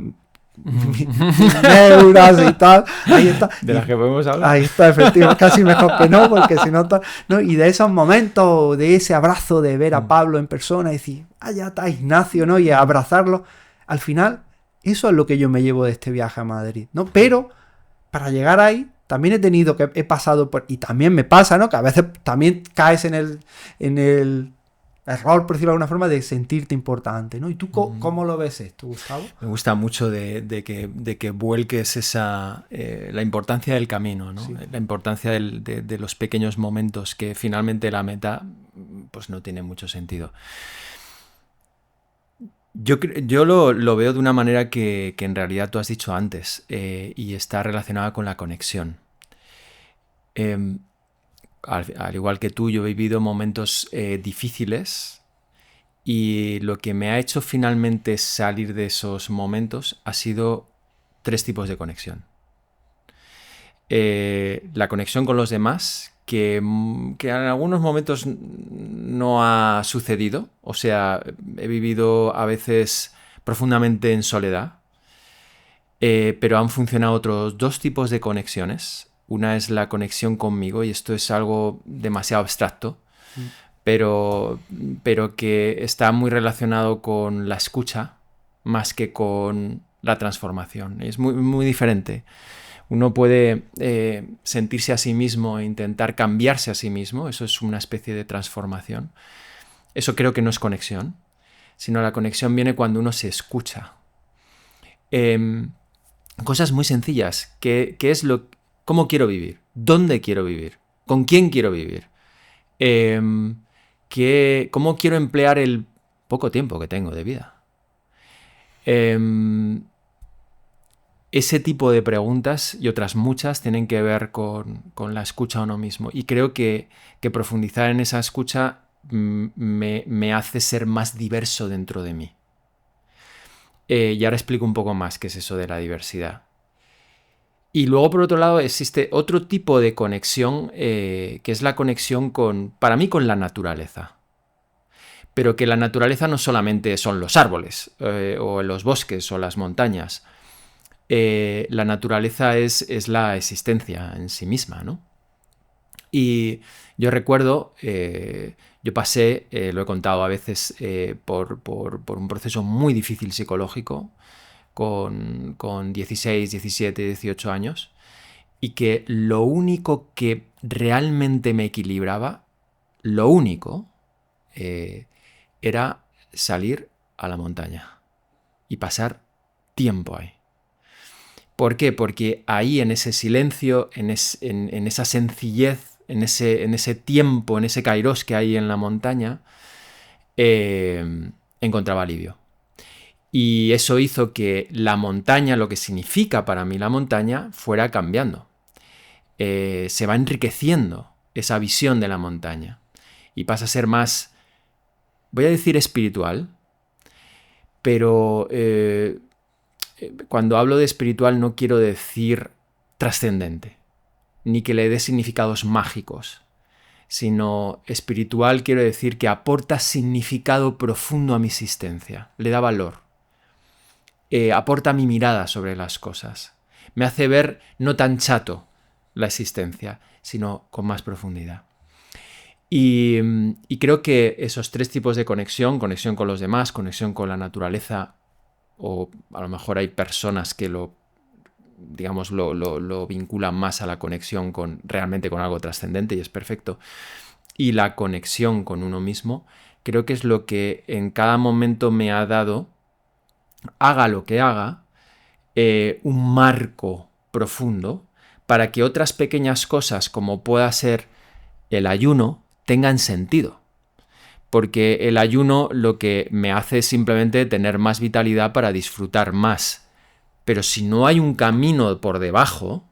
euros y tal, ahí está, de las que podemos hablar, ahí está, efectivamente, casi mejor que no, porque si no, ¿no? Y de esos momentos, de ese abrazo de ver a Pablo en persona y decir, ya está Ignacio, ¿no? Y abrazarlo. Al final, eso es lo que yo me llevo de este viaje a Madrid, ¿no? Pero para llegar ahí, también he pasado por, y también me pasa, ¿no? Que a veces también caes en el error, por decirlo de alguna forma, de sentirte importante, ¿no? ¿Y tú cómo lo ves esto, Gustavo? Me gusta mucho de que vuelques la importancia del camino, ¿no? Sí. La importancia de los pequeños momentos, que finalmente la meta pues no tiene mucho sentido. Yo lo veo de una manera que en realidad tú has dicho antes, y está relacionada con la conexión. Al igual que tú, yo he vivido momentos difíciles y lo que me ha hecho finalmente salir de esos momentos ha sido 3 tipos de conexión. La conexión con los demás, que en algunos momentos no ha sucedido, o sea, he vivido a veces profundamente en soledad, pero han funcionado otros 2 tipos de conexiones. Una es la conexión conmigo, y esto es algo demasiado abstracto, pero que está muy relacionado con la escucha más que con la transformación. Es muy, muy diferente. Uno puede sentirse a sí mismo e intentar cambiarse a sí mismo. Eso es una especie de transformación. Eso creo que no es conexión, sino la conexión viene cuando uno se escucha. Cosas muy sencillas. ¿Cómo quiero vivir? ¿Dónde quiero vivir? ¿Con quién quiero vivir? ¿Cómo quiero emplear el poco tiempo que tengo de vida? Ese tipo de preguntas y otras muchas tienen que ver con la escucha a uno mismo. Y creo que profundizar en esa escucha me hace ser más diverso dentro de mí. Y ahora explico un poco más qué es eso de la diversidad. Y luego, por otro lado, existe otro tipo de conexión, que es la conexión para mí, con la naturaleza. Pero que la naturaleza no solamente son los árboles, o los bosques o las montañas. La naturaleza es la existencia en sí misma, ¿no? Y yo recuerdo, yo pasé, lo he contado a veces, por un proceso muy difícil psicológico con 16, 17, 18 años, y que lo único que realmente me equilibraba, lo único, era salir a la montaña y pasar tiempo ahí. ¿Por qué? Porque ahí, en ese silencio, en esa sencillez, en ese tiempo, en ese kairos que hay en la montaña, encontraba alivio. Y eso hizo que la montaña, lo que significa para mí la montaña, fuera cambiando. Se va enriqueciendo esa visión de la montaña y pasa a ser más, voy a decir espiritual, pero cuando hablo de espiritual no quiero decir trascendente, ni que le dé significados mágicos, sino espiritual quiero decir que aporta significado profundo a mi existencia, le da valor, aporta mi mirada sobre las cosas, me hace ver no tan chato la existencia, sino con más profundidad. Y creo que esos tres tipos de conexión con los demás, conexión con la naturaleza, o a lo mejor hay personas que lo vinculan más a la conexión realmente con algo trascendente, y es perfecto, y la conexión con uno mismo, creo que es lo que en cada momento me ha dado, haga lo que haga, un marco profundo para que otras pequeñas cosas, como pueda ser el ayuno, tengan sentido. Porque el ayuno lo que me hace es simplemente tener más vitalidad para disfrutar más. Pero si no hay un camino por debajo,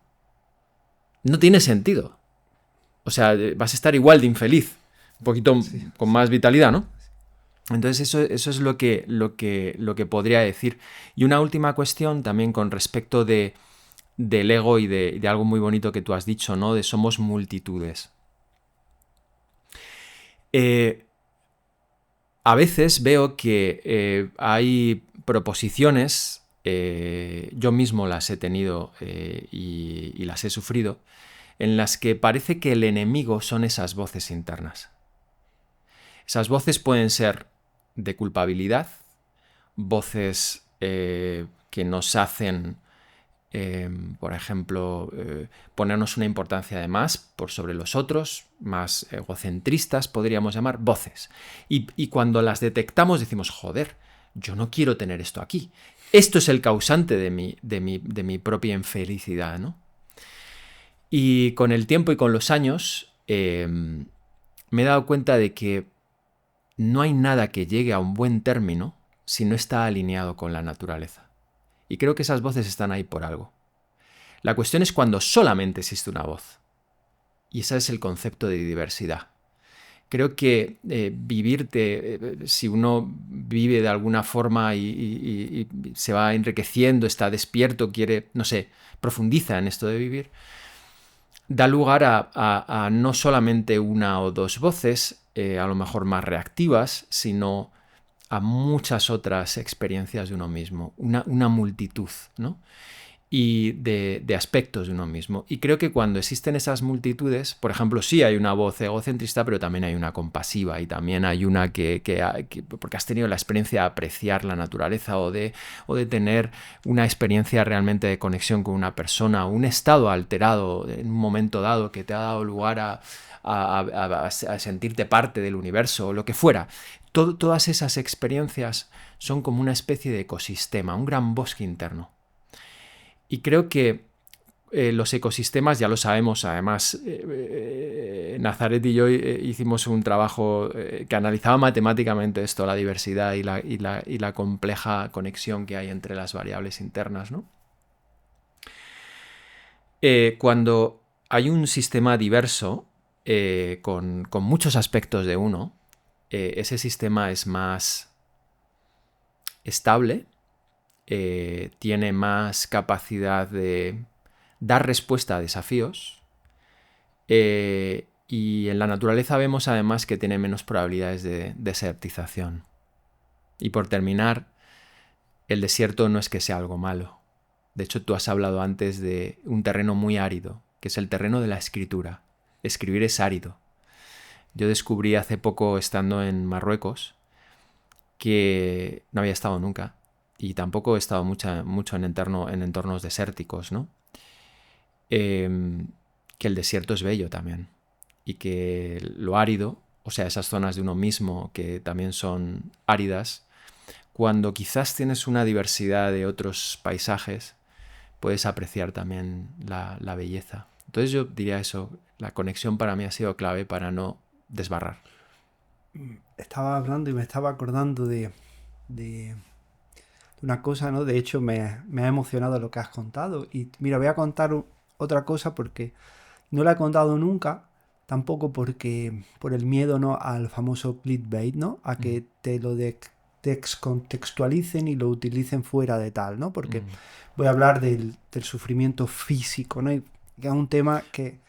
no tiene sentido. O sea, vas a estar igual de infeliz, un poquito con más vitalidad, ¿no? Entonces eso es lo que podría decir. Y una última cuestión también con respecto del ego y de algo muy bonito que tú has dicho, ¿no? De somos multitudes. A veces veo que hay proposiciones, yo mismo las he tenido y las he sufrido, en las que parece que el enemigo son esas voces internas. Esas voces pueden ser de culpabilidad, voces que nos hacen, por ejemplo, ponernos una importancia de más por sobre los otros, más egocentristas, podríamos llamar, voces. Y cuando las detectamos decimos, joder, yo no quiero tener esto aquí. Esto es el causante de mi propia infelicidad, ¿no? Y con el tiempo y con los años me he dado cuenta de que no hay nada que llegue a un buen término si no está alineado con la naturaleza. Y creo que esas voces están ahí por algo. La cuestión es cuando solamente existe una voz. Y ese es el concepto de diversidad. Creo que si uno vive de alguna forma y se va enriqueciendo, está despierto, quiere, no sé, profundiza en esto de vivir, da lugar a no solamente una o dos voces, a lo mejor más reactivas, sino a muchas otras experiencias de uno mismo, una multitud, ¿no? Y de aspectos de uno mismo. Y creo que cuando existen esas multitudes, por ejemplo, sí hay una voz egocentrista, pero también hay una compasiva y también hay una que porque has tenido la experiencia de apreciar la naturaleza o de tener una experiencia realmente de conexión con una persona, un estado alterado en un momento dado que te ha dado lugar a sentirte parte del universo o lo que fuera. Todas esas experiencias son como una especie de ecosistema, un gran bosque interno. Y creo que los ecosistemas, ya lo sabemos, además Nazaret y yo hicimos un trabajo que analizaba matemáticamente esto, la diversidad y la compleja conexión que hay entre las variables internas, ¿no? Cuando hay un sistema diverso con muchos aspectos de uno, ese sistema es más estable, tiene más capacidad de dar respuesta a desafíos y en la naturaleza vemos además que tiene menos probabilidades de desertización. Y por terminar, el desierto no es que sea algo malo. De hecho, tú has hablado antes de un terreno muy árido, que es el terreno de la escritura. escribir es árido. Yo descubrí hace poco, estando en Marruecos, que no había estado nunca y tampoco he estado mucho en entornos desérticos, ¿no? Que el desierto es bello también y que lo árido, o sea, esas zonas de uno mismo que también son áridas, cuando quizás tienes una diversidad de otros paisajes, puedes apreciar también la belleza. Entonces yo diría eso, la conexión para mí ha sido clave para no desbarrar. Estaba hablando y me estaba acordando de una cosa, ¿no? De hecho, me ha emocionado lo que has contado. Y mira, voy a contar otra cosa porque no la he contado nunca, tampoco por el miedo, ¿no?, al famoso clickbait, ¿no? A que te lo descontextualicen y lo utilicen fuera de tal, ¿no? Porque voy a hablar del sufrimiento físico, ¿no? Y que es un tema que...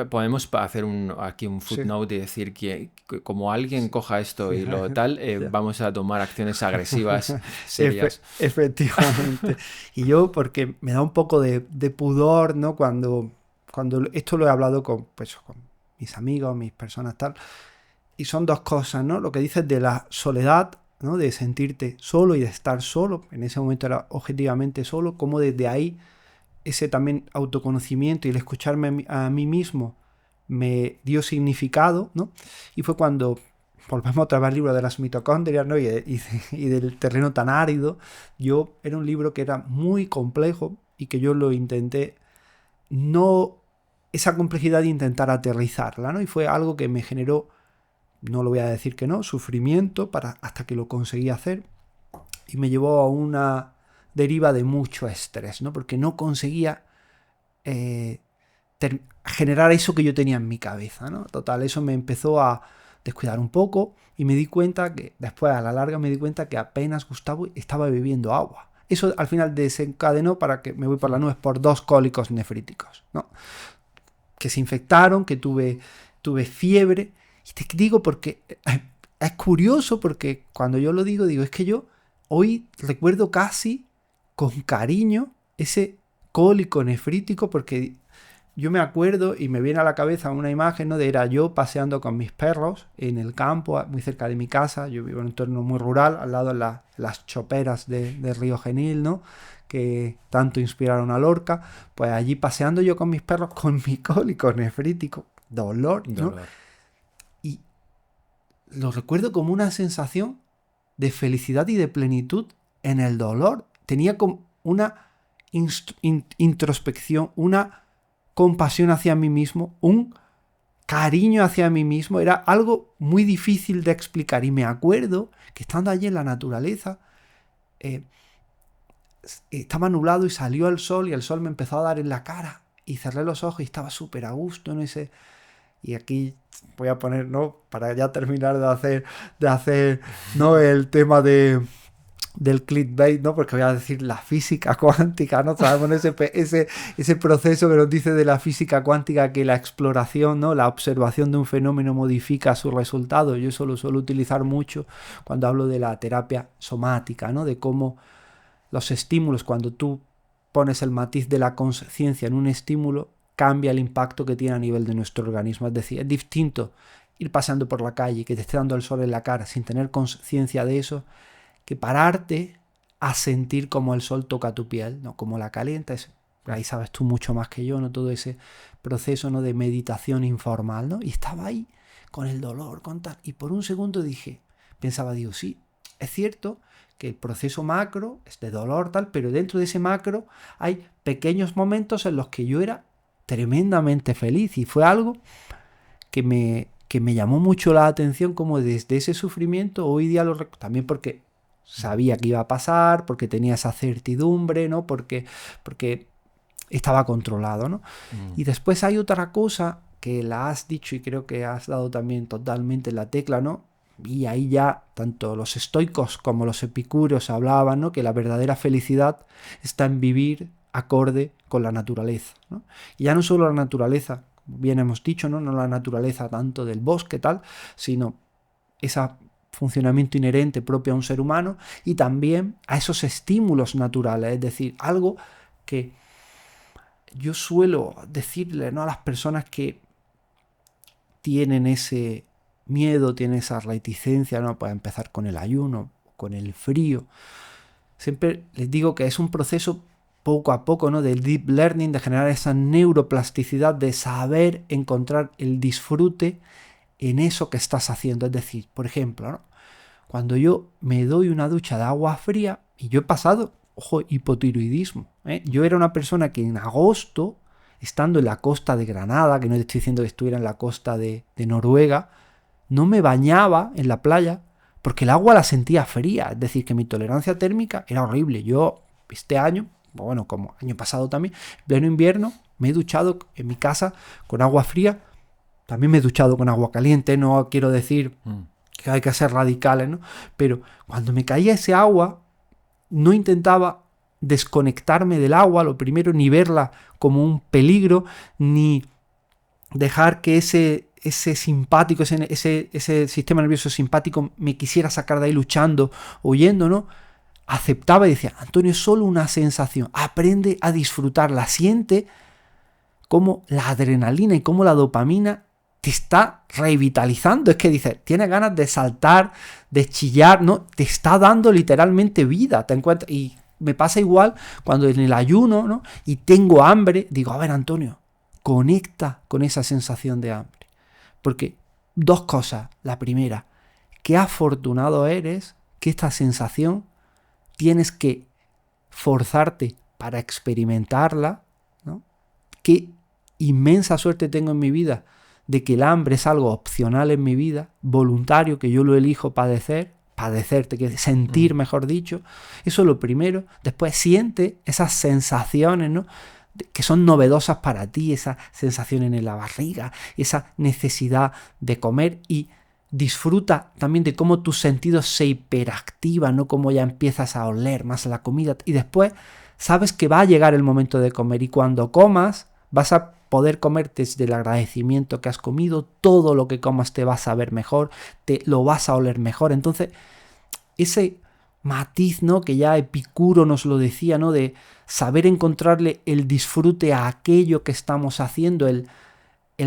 Podemos hacer aquí un footnote y decir que como alguien coja esto y lo tal, vamos a tomar acciones agresivas serias. Efectivamente. Y yo, porque me da un poco de pudor, ¿no? Cuando esto lo he hablado con mis amigos, mis personas, tal. Y son dos cosas, ¿no? Lo que dices de la soledad, ¿no? De sentirte solo y de estar solo. En ese momento era objetivamente solo. Como desde ahí ese también autoconocimiento y el escucharme a mí mismo me dio significado, ¿no? Y fue cuando volvemos otra vez al libro de las mitocondrias, ¿no? y del terreno tan árido. Era un libro que era muy complejo y que yo lo intenté, no esa complejidad de intentar aterrizarla, ¿no? Y fue algo que me generó, no lo voy a decir que no, sufrimiento hasta que lo conseguí hacer, y me llevó a una deriva de mucho estrés, ¿no? Porque no conseguía generar eso que yo tenía en mi cabeza, ¿no? Total, eso me empezó a descuidar un poco y me di cuenta que, después a la larga me di cuenta que apenas Gustavo estaba bebiendo agua. Eso al final desencadenó, para que me voy por las nubes, por 2 cólicos nefríticos, ¿no? Que se infectaron, que tuve fiebre. Y te digo porque es curioso, porque cuando yo lo digo, es que yo hoy recuerdo casi con cariño ese cólico nefrítico, porque yo me acuerdo y me viene a la cabeza una imagen, ¿no? Era yo paseando con mis perros en el campo, muy cerca de mi casa. Yo vivo en un entorno muy rural, al lado de las choperas del río Genil, ¿no?, que tanto inspiraron a Lorca. Pues allí paseando yo con mis perros con mi cólico nefrítico, dolor, ¿no? Y lo recuerdo como una sensación de felicidad y de plenitud en el dolor. Tenía como una introspección, una compasión hacia mí mismo, un cariño hacia mí mismo. Era algo muy difícil de explicar, y me acuerdo que estando allí en la naturaleza, estaba nublado y salió el sol, y el sol me empezó a dar en la cara y cerré los ojos y estaba súper a gusto en ese... Y aquí voy a poner, ¿no?, para ya terminar de hacer ¿no?, el tema del clickbait, ¿no?, porque voy a decir la física cuántica, ¿no? Sabemos ese proceso que nos dice de la física cuántica, que la exploración, ¿no?, la observación de un fenómeno modifica su resultado. Yo eso lo suelo utilizar mucho cuando hablo de la terapia somática, ¿no?, de cómo los estímulos, cuando tú pones el matiz de la conciencia en un estímulo, cambia el impacto que tiene a nivel de nuestro organismo. Es decir, es distinto ir pasando por la calle, que te esté dando el sol en la cara sin tener conciencia de eso, que pararte a sentir cómo el sol toca tu piel, ¿no?, cómo la calienta. Ahí sabes tú mucho más que yo, ¿no?, todo ese proceso, ¿no?, de meditación informal, ¿no? Y estaba ahí con el dolor, con tal, y por un segundo pensaba, sí, es cierto que el proceso macro es de dolor, tal, pero dentro de ese macro hay pequeños momentos en los que yo era tremendamente feliz, y fue algo que me llamó mucho la atención, como desde ese sufrimiento hoy día también porque sabía que iba a pasar, porque tenía esa certidumbre, ¿no?, porque estaba controlado, ¿no? Y después hay otra cosa que la has dicho y creo que has dado también totalmente la tecla, ¿no? Y ahí ya tanto los estoicos como los epicúreos hablaban, ¿no?, que la verdadera felicidad está en vivir acorde con la naturaleza, ¿no? Y ya no solo la naturaleza, bien hemos dicho, ¿no?, no la naturaleza tanto del bosque, tal, sino ese funcionamiento inherente propio a un ser humano, y también a esos estímulos naturales. Es decir, algo que yo suelo decirle, ¿no?, a las personas que tienen ese miedo, tienen esa reticencia, ¿no? Para empezar con el ayuno, con el frío. Siempre les digo que es un proceso poco a poco, ¿no? Del deep learning, de generar esa neuroplasticidad, de saber encontrar el disfrute en eso que estás haciendo. Es decir, por ejemplo, ¿no? Cuando yo me doy una ducha de agua fría, y yo he pasado, ojo, hipotiroidismo, ¿eh? Yo era una persona que en agosto, estando en la costa de Granada, que no te estoy diciendo que estuviera en la costa de Noruega, no me bañaba en la playa porque el agua la sentía fría. Es decir, que mi tolerancia térmica era horrible. Yo este año, bueno, como año pasado también, en pleno invierno, me he duchado en mi casa con agua fría. También me he duchado con agua caliente. No quiero decir que hay que ser radicales, ¿no? Pero cuando me caía ese agua, no intentaba desconectarme del agua, lo primero, ni verla como un peligro, ni dejar que ese simpático, ese sistema nervioso simpático me quisiera sacar de ahí luchando, huyendo, ¿no? Aceptaba y decía, Antonio, es solo una sensación, aprende a disfrutarla, siente cómo la adrenalina y cómo la dopamina te está revitalizando. Es que dices, tienes ganas de saltar, de chillar, ¿no? Te está dando literalmente vida, te encuentras. Y me pasa igual cuando en el ayuno, ¿no? Y tengo hambre, digo, a ver, Antonio, conecta con esa sensación de hambre. Porque dos cosas. La primera, qué afortunado eres que esta sensación tienes que forzarte para experimentarla, ¿no? Qué inmensa suerte tengo en mi vida de que el hambre es algo opcional en mi vida, voluntario, que yo lo elijo padecer, te sentir, mejor dicho. Eso es lo primero. Después siente esas sensaciones, ¿no? Que son novedosas para ti, esa sensación en la barriga, esa necesidad de comer, y disfruta también de cómo tus sentidos se hiperactivan, ¿no? Cómo ya empiezas a oler más la comida, y después sabes que va a llegar el momento de comer, y cuando comas vas a poder comer desde el agradecimiento que has comido. Todo lo que comas te va a saber mejor, te lo vas a oler mejor. Entonces ese matiz, ¿no? Que ya Epicuro nos lo decía, ¿no? De saber encontrarle el disfrute a aquello que estamos haciendo, el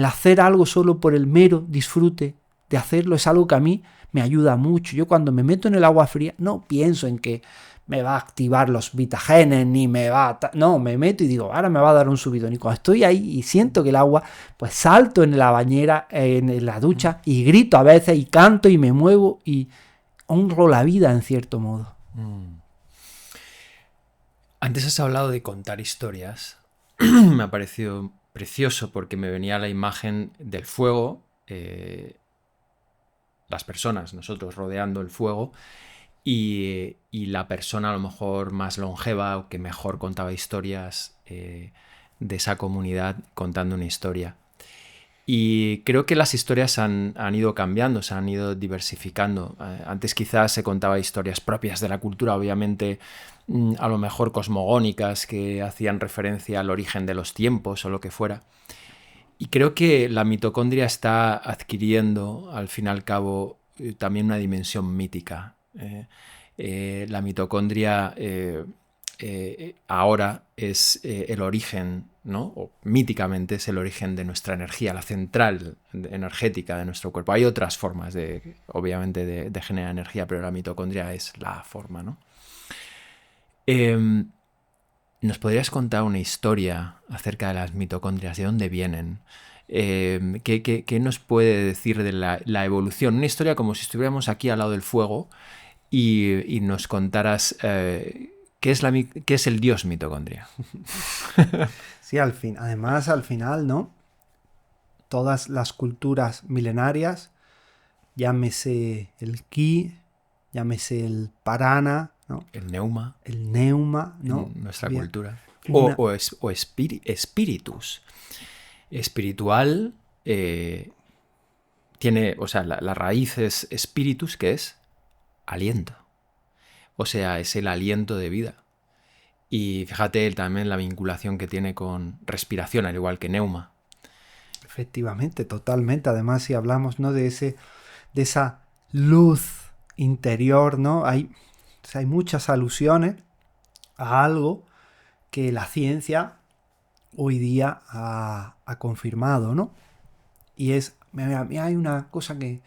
hacer algo solo por el mero disfrute de hacerlo, es algo que a mí me ayuda mucho. Yo cuando me meto en el agua fría no pienso en que me va a activar los vitagenes, ni me va a... No, me meto y digo, ahora me va a dar un subidón. Y cuando estoy ahí y siento que el agua, pues salto en la bañera, en la ducha, y grito a veces, y canto, y me muevo, y honro la vida en cierto modo. Antes has hablado de contar historias. Me ha parecido precioso porque me venía la imagen del fuego, las personas, nosotros rodeando el fuego, y la persona a lo mejor más longeva o que mejor contaba historias de esa comunidad contando una historia. Y creo que las historias han ido cambiando, se han ido diversificando. Antes quizás se contaba historias propias de la cultura, obviamente a lo mejor cosmogónicas, que hacían referencia al origen de los tiempos o lo que fuera. Y creo que la mitocondria está adquiriendo, al fin y al cabo, también una dimensión mítica. La mitocondria ahora es el origen, ¿no? O míticamente es el origen de nuestra energía, la central energética de nuestro cuerpo. Hay otras formas, obviamente, de generar energía, pero la mitocondria es la forma, ¿no? ¿Nos podrías contar una historia acerca de las mitocondrias? ¿De dónde vienen? ¿Qué nos puede decir de la evolución? Una historia como si estuviéramos aquí al lado del fuego y nos contaras qué es el dios mitocondria. Sí, además al final, ¿no? Todas las culturas milenarias, llámese el ki, llámese el parana, ¿no? El neuma. El neuma, ¿no? En nuestra cultura. O espíritus. Espiritual tiene, o sea, la raíz es espíritus, que es aliento. O sea, es el aliento de vida. Y fíjate también la vinculación que tiene con respiración, al igual que neuma. Efectivamente, totalmente. Además, si hablamos, ¿no? de esa luz interior, ¿no? Hay muchas alusiones a algo que la ciencia hoy día ha confirmado, ¿no? Y es A mí hay una cosa que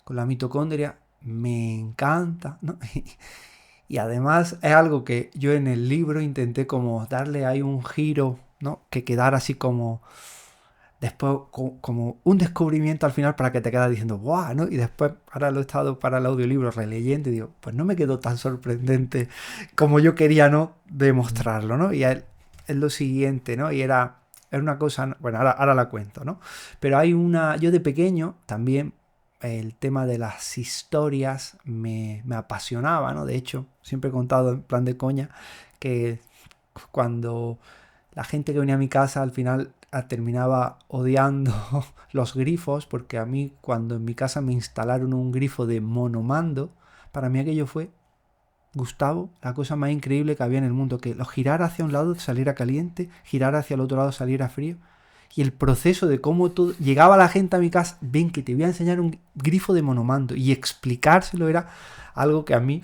con la mitocondria me encanta, ¿no? Y además es algo que yo en el libro intenté como darle ahí un giro, ¿no? Que quedara así como después como un descubrimiento al final para que te quedas diciendo ¡guau! ¿No? Y después ahora lo he estado para el audiolibro releyendo y digo, pues no me quedó tan sorprendente como yo quería, ¿no? Demostrarlo, ¿no? Y es lo siguiente, ¿no? Y era una cosa, bueno, ahora la cuento, ¿no? Pero hay yo de pequeño también el tema de las historias me apasionaba, ¿no? De hecho, siempre he contado en plan de coña que cuando la gente que venía a mi casa al final terminaba odiando los grifos, porque a mí cuando en mi casa me instalaron un grifo de monomando, para mí aquello fue, Gustavo, la cosa más increíble que había en el mundo, que lo girar hacia un lado saliera caliente, girar hacia el otro lado saliera frío. Y el proceso de cómo todo llegaba la gente a mi casa, ven que te voy a enseñar un grifo de monomando, y explicárselo era algo que a mí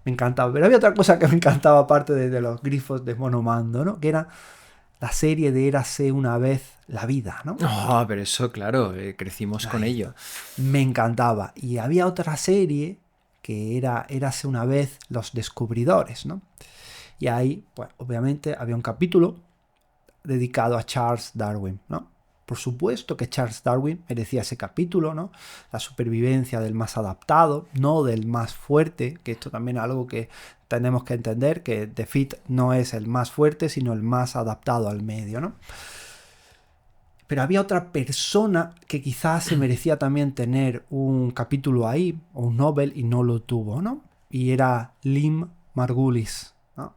me encantaba. Pero había otra cosa que me encantaba aparte de los grifos de monomando, ¿no? Que era la serie de Érase una vez la vida, ¿no? Oh, pero eso, claro, crecimos con ello. Me encantaba. Y había otra serie que era Érase una vez los descubridores, ¿no? Y ahí, pues, obviamente había un capítulo dedicado a Charles Darwin, ¿no? Por supuesto que Charles Darwin merecía ese capítulo, ¿no? La supervivencia del más adaptado, no del más fuerte, que esto también es algo que tenemos que entender, que The Fit no es el más fuerte, sino el más adaptado al medio, ¿no? Pero había otra persona que quizás se merecía también tener un capítulo ahí, o un Nobel, y no lo tuvo, ¿no? Y era Lynn Margulis, ¿no?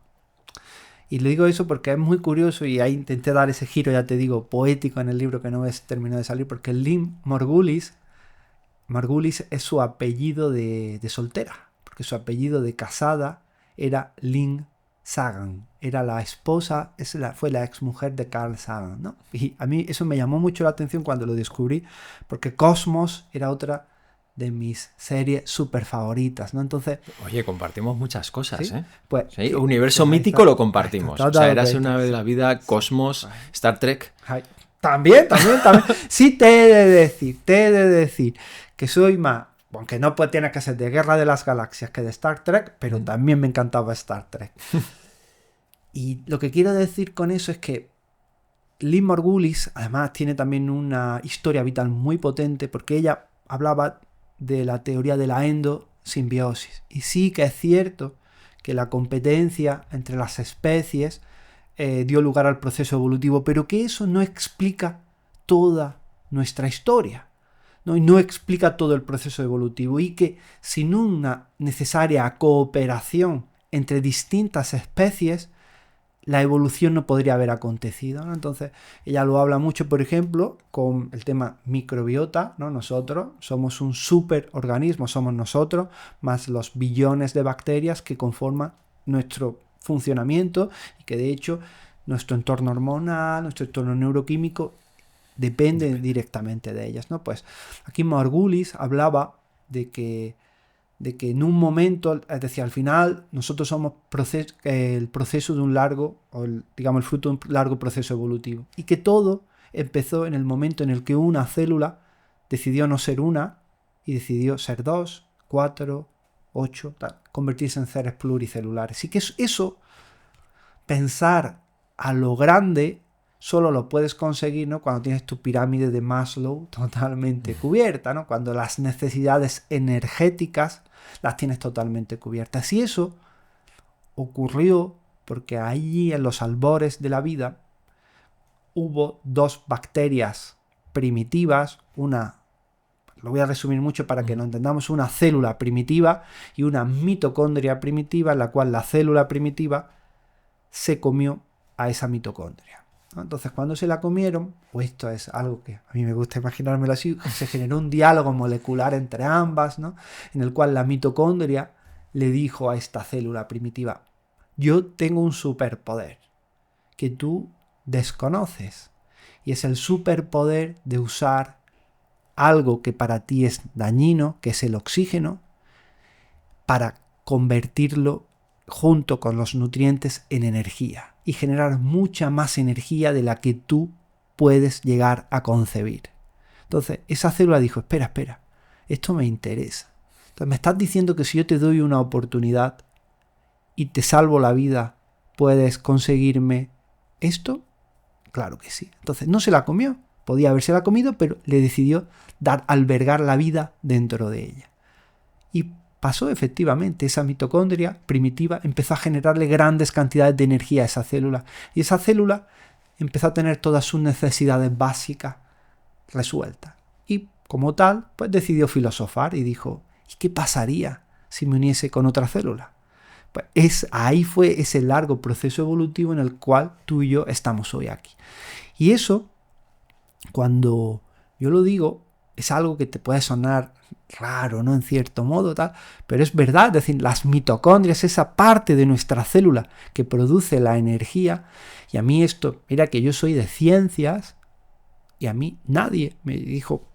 Y le digo eso porque es muy curioso y ahí intenté dar ese giro, ya te digo, poético en el libro que no terminó de salir, porque Lynn Margulis es su apellido de soltera, porque su apellido de casada era Lynn Sagan, era la esposa, fue la exmujer de Carl Sagan, ¿no? Y a mí eso me llamó mucho la atención cuando lo descubrí, porque Cosmos era otra de mis series súper favoritas, ¿no? Entonces... Oye, compartimos muchas cosas, ¿sí? ¿eh? Pues, ¿sí? Universo mítico lo compartimos. O sea, Érase una vez la vida, Cosmos, Star Trek. También. Sí, te he de decir que soy más, aunque no tienes que ser de Guerra de las Galaxias que de Star Trek, pero también me encantaba Star Trek. Y lo que quiero decir con eso es que Lynn Margulis además tiene también una historia vital muy potente, porque ella hablaba de la teoría de la endosimbiosis. Y sí que es cierto que la competencia entre las especies dio lugar al proceso evolutivo, pero que eso no explica toda nuestra historia, ¿no? Y no explica todo el proceso evolutivo, y que sin una necesaria cooperación entre distintas especies, la evolución no podría haber acontecido, ¿no? Entonces ella lo habla mucho, por ejemplo, con el tema microbiota, ¿no? Nosotros somos un superorganismo, somos nosotros más los billones de bacterias que conforman nuestro funcionamiento, y que de hecho nuestro entorno hormonal, nuestro entorno neuroquímico depende directamente de ellas, ¿no? Pues aquí Margulis hablaba de que en un momento, es decir, al final nosotros somos el proceso de un largo, digamos el fruto de un largo proceso evolutivo, y que todo empezó en el momento en el que una célula decidió no ser una y decidió ser 2, 4, 8, convertirse en seres pluricelulares. Y que eso, pensar a lo grande, solo lo puedes conseguir, ¿no? Cuando tienes tu pirámide de Maslow totalmente cubierta, ¿no? Cuando las necesidades energéticas las tienes totalmente cubiertas. Y eso ocurrió porque allí en los albores de la vida hubo dos bacterias primitivas, lo voy a resumir mucho para que lo entendamos, una célula primitiva y una mitocondria primitiva, en la cual la célula primitiva se comió a esa mitocondria. Entonces, cuando se la comieron, pues esto es algo que a mí me gusta imaginármelo así, se generó un diálogo molecular entre ambas, ¿no? En el cual la mitocondria le dijo a esta célula primitiva: yo tengo un superpoder que tú desconoces, y es el superpoder de usar algo que para ti es dañino, que es el oxígeno, para convertirlo junto con los nutrientes en energía y generar mucha más energía de la que tú puedes llegar a concebir. Entonces, esa célula dijo, espera, esto me interesa. Entonces, me estás diciendo que si yo te doy una oportunidad y te salvo la vida, ¿puedes conseguirme esto? Claro que sí. Entonces, no se la comió. Podía habérsela comido, pero le decidió albergar la vida dentro de ella. Y pasó efectivamente, esa mitocondria primitiva empezó a generarle grandes cantidades de energía a esa célula. Y esa célula empezó a tener todas sus necesidades básicas resueltas. Y como tal, pues decidió filosofar y dijo, ¿y qué pasaría si me uniese con otra célula? Pues ahí fue ese largo proceso evolutivo en el cual tú y yo estamos hoy aquí. Y eso, cuando yo lo digo, es algo que te puede sonar raro, ¿no? En cierto modo, tal, pero es verdad, es decir, las mitocondrias, esa parte de nuestra célula que produce la energía, y a mí esto, mira que yo soy de ciencias, y a mí nadie me dijo,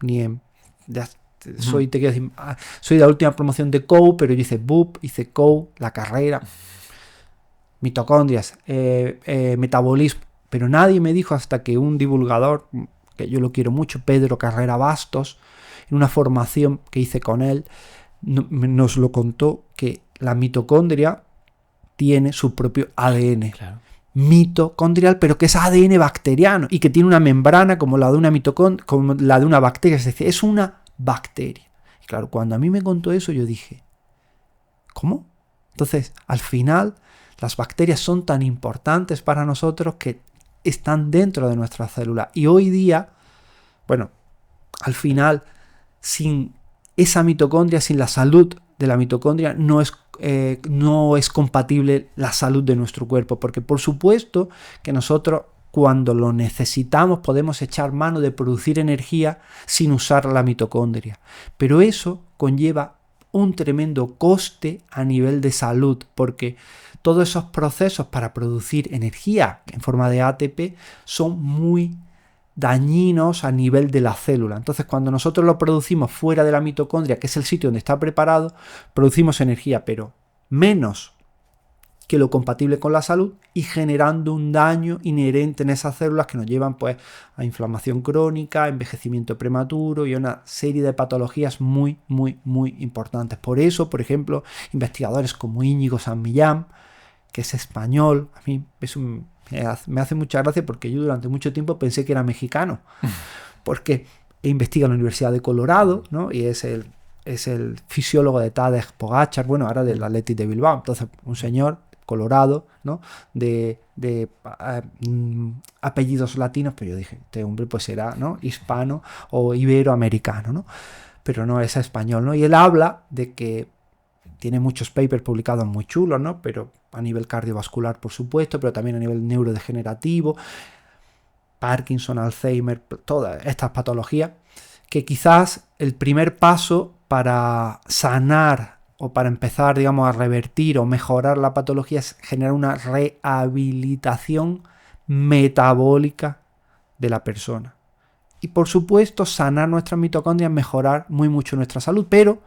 soy de la última promoción de COU, pero yo hice BUP, hice COU, la carrera, mitocondrias, metabolismo, pero nadie me dijo hasta que un divulgador, que yo lo quiero mucho, Pedro Carrera Bastos, en una formación que hice con él, nos lo contó, que la mitocondria tiene su propio ADN. Claro. Mitocondrial, pero que es ADN bacteriano y que tiene una membrana como la de una como la de una bacteria, es decir, es una bacteria. Y claro, cuando a mí me contó eso, yo dije, ¿cómo? Entonces, al final, las bacterias son tan importantes para nosotros que están dentro de nuestra célula. Y hoy día, bueno, al final, sin esa mitocondria, sin la salud de la mitocondria, no es compatible la salud de nuestro cuerpo, porque por supuesto que nosotros cuando lo necesitamos podemos echar mano de producir energía sin usar la mitocondria, pero eso conlleva un tremendo coste a nivel de salud, porque todos esos procesos para producir energía en forma de ATP son muy dañinos a nivel de la célula. Entonces, cuando nosotros lo producimos fuera de la mitocondria, que es el sitio donde está preparado, producimos energía, pero menos que lo compatible con la salud y generando un daño inherente en esas células que nos llevan pues a inflamación crónica, envejecimiento prematuro y a una serie de patologías muy, muy, muy importantes. Por eso, por ejemplo, investigadores como Íñigo San Millán, que es español, a mí me hace mucha gracia porque yo durante mucho tiempo pensé que era mexicano, porque investiga en la Universidad de Colorado, ¿no? Y es el fisiólogo de Tadej Pogačar, bueno, ahora del Athletic de Bilbao. Entonces, un señor colorado, ¿no? de apellidos latinos, pero yo dije, este hombre pues será, ¿no? Hispano o iberoamericano, ¿no? Pero no, es español, ¿no? Y él habla de que tiene muchos papers publicados muy chulos, ¿no? Pero a nivel cardiovascular, por supuesto, pero también a nivel neurodegenerativo, Parkinson, Alzheimer, todas estas patologías, que quizás el primer paso para sanar o para empezar, digamos, a revertir o mejorar la patología es generar una rehabilitación metabólica de la persona. Y por supuesto, sanar nuestras mitocondrias, mejorar muy mucho nuestra salud, pero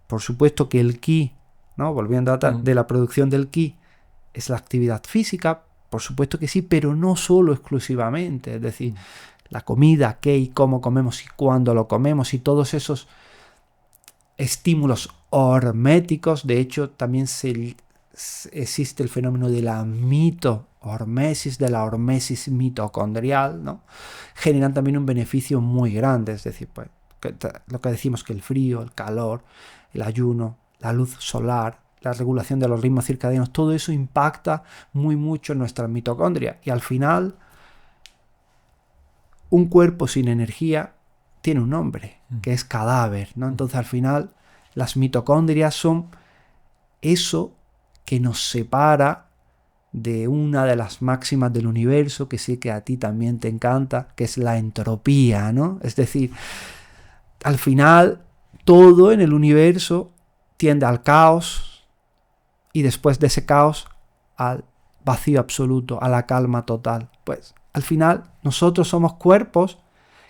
por supuesto que el ki, ¿no? Volviendo a de la producción del ki, es la actividad física, por supuesto que sí, pero no solo exclusivamente, es decir, la comida, qué y cómo comemos y cuándo lo comemos y todos esos estímulos horméticos. De hecho, también existe el fenómeno de la mitohormesis, de la hormesis mitocondrial, ¿no? Generan también un beneficio muy grande, es decir, pues, lo que decimos que el frío, el calor, el ayuno, la luz solar, la regulación de los ritmos circadianos, todo eso impacta muy mucho en nuestras mitocondrias. Y al final, un cuerpo sin energía tiene un nombre, que es cadáver, ¿no? Entonces, al final, las mitocondrias son eso que nos separa de una de las máximas del universo, que sé que a ti también te encanta, que es la entropía, ¿no? Es decir, al final, todo en el universo tiende al caos y después de ese caos al vacío absoluto, a la calma total. Pues al final nosotros somos cuerpos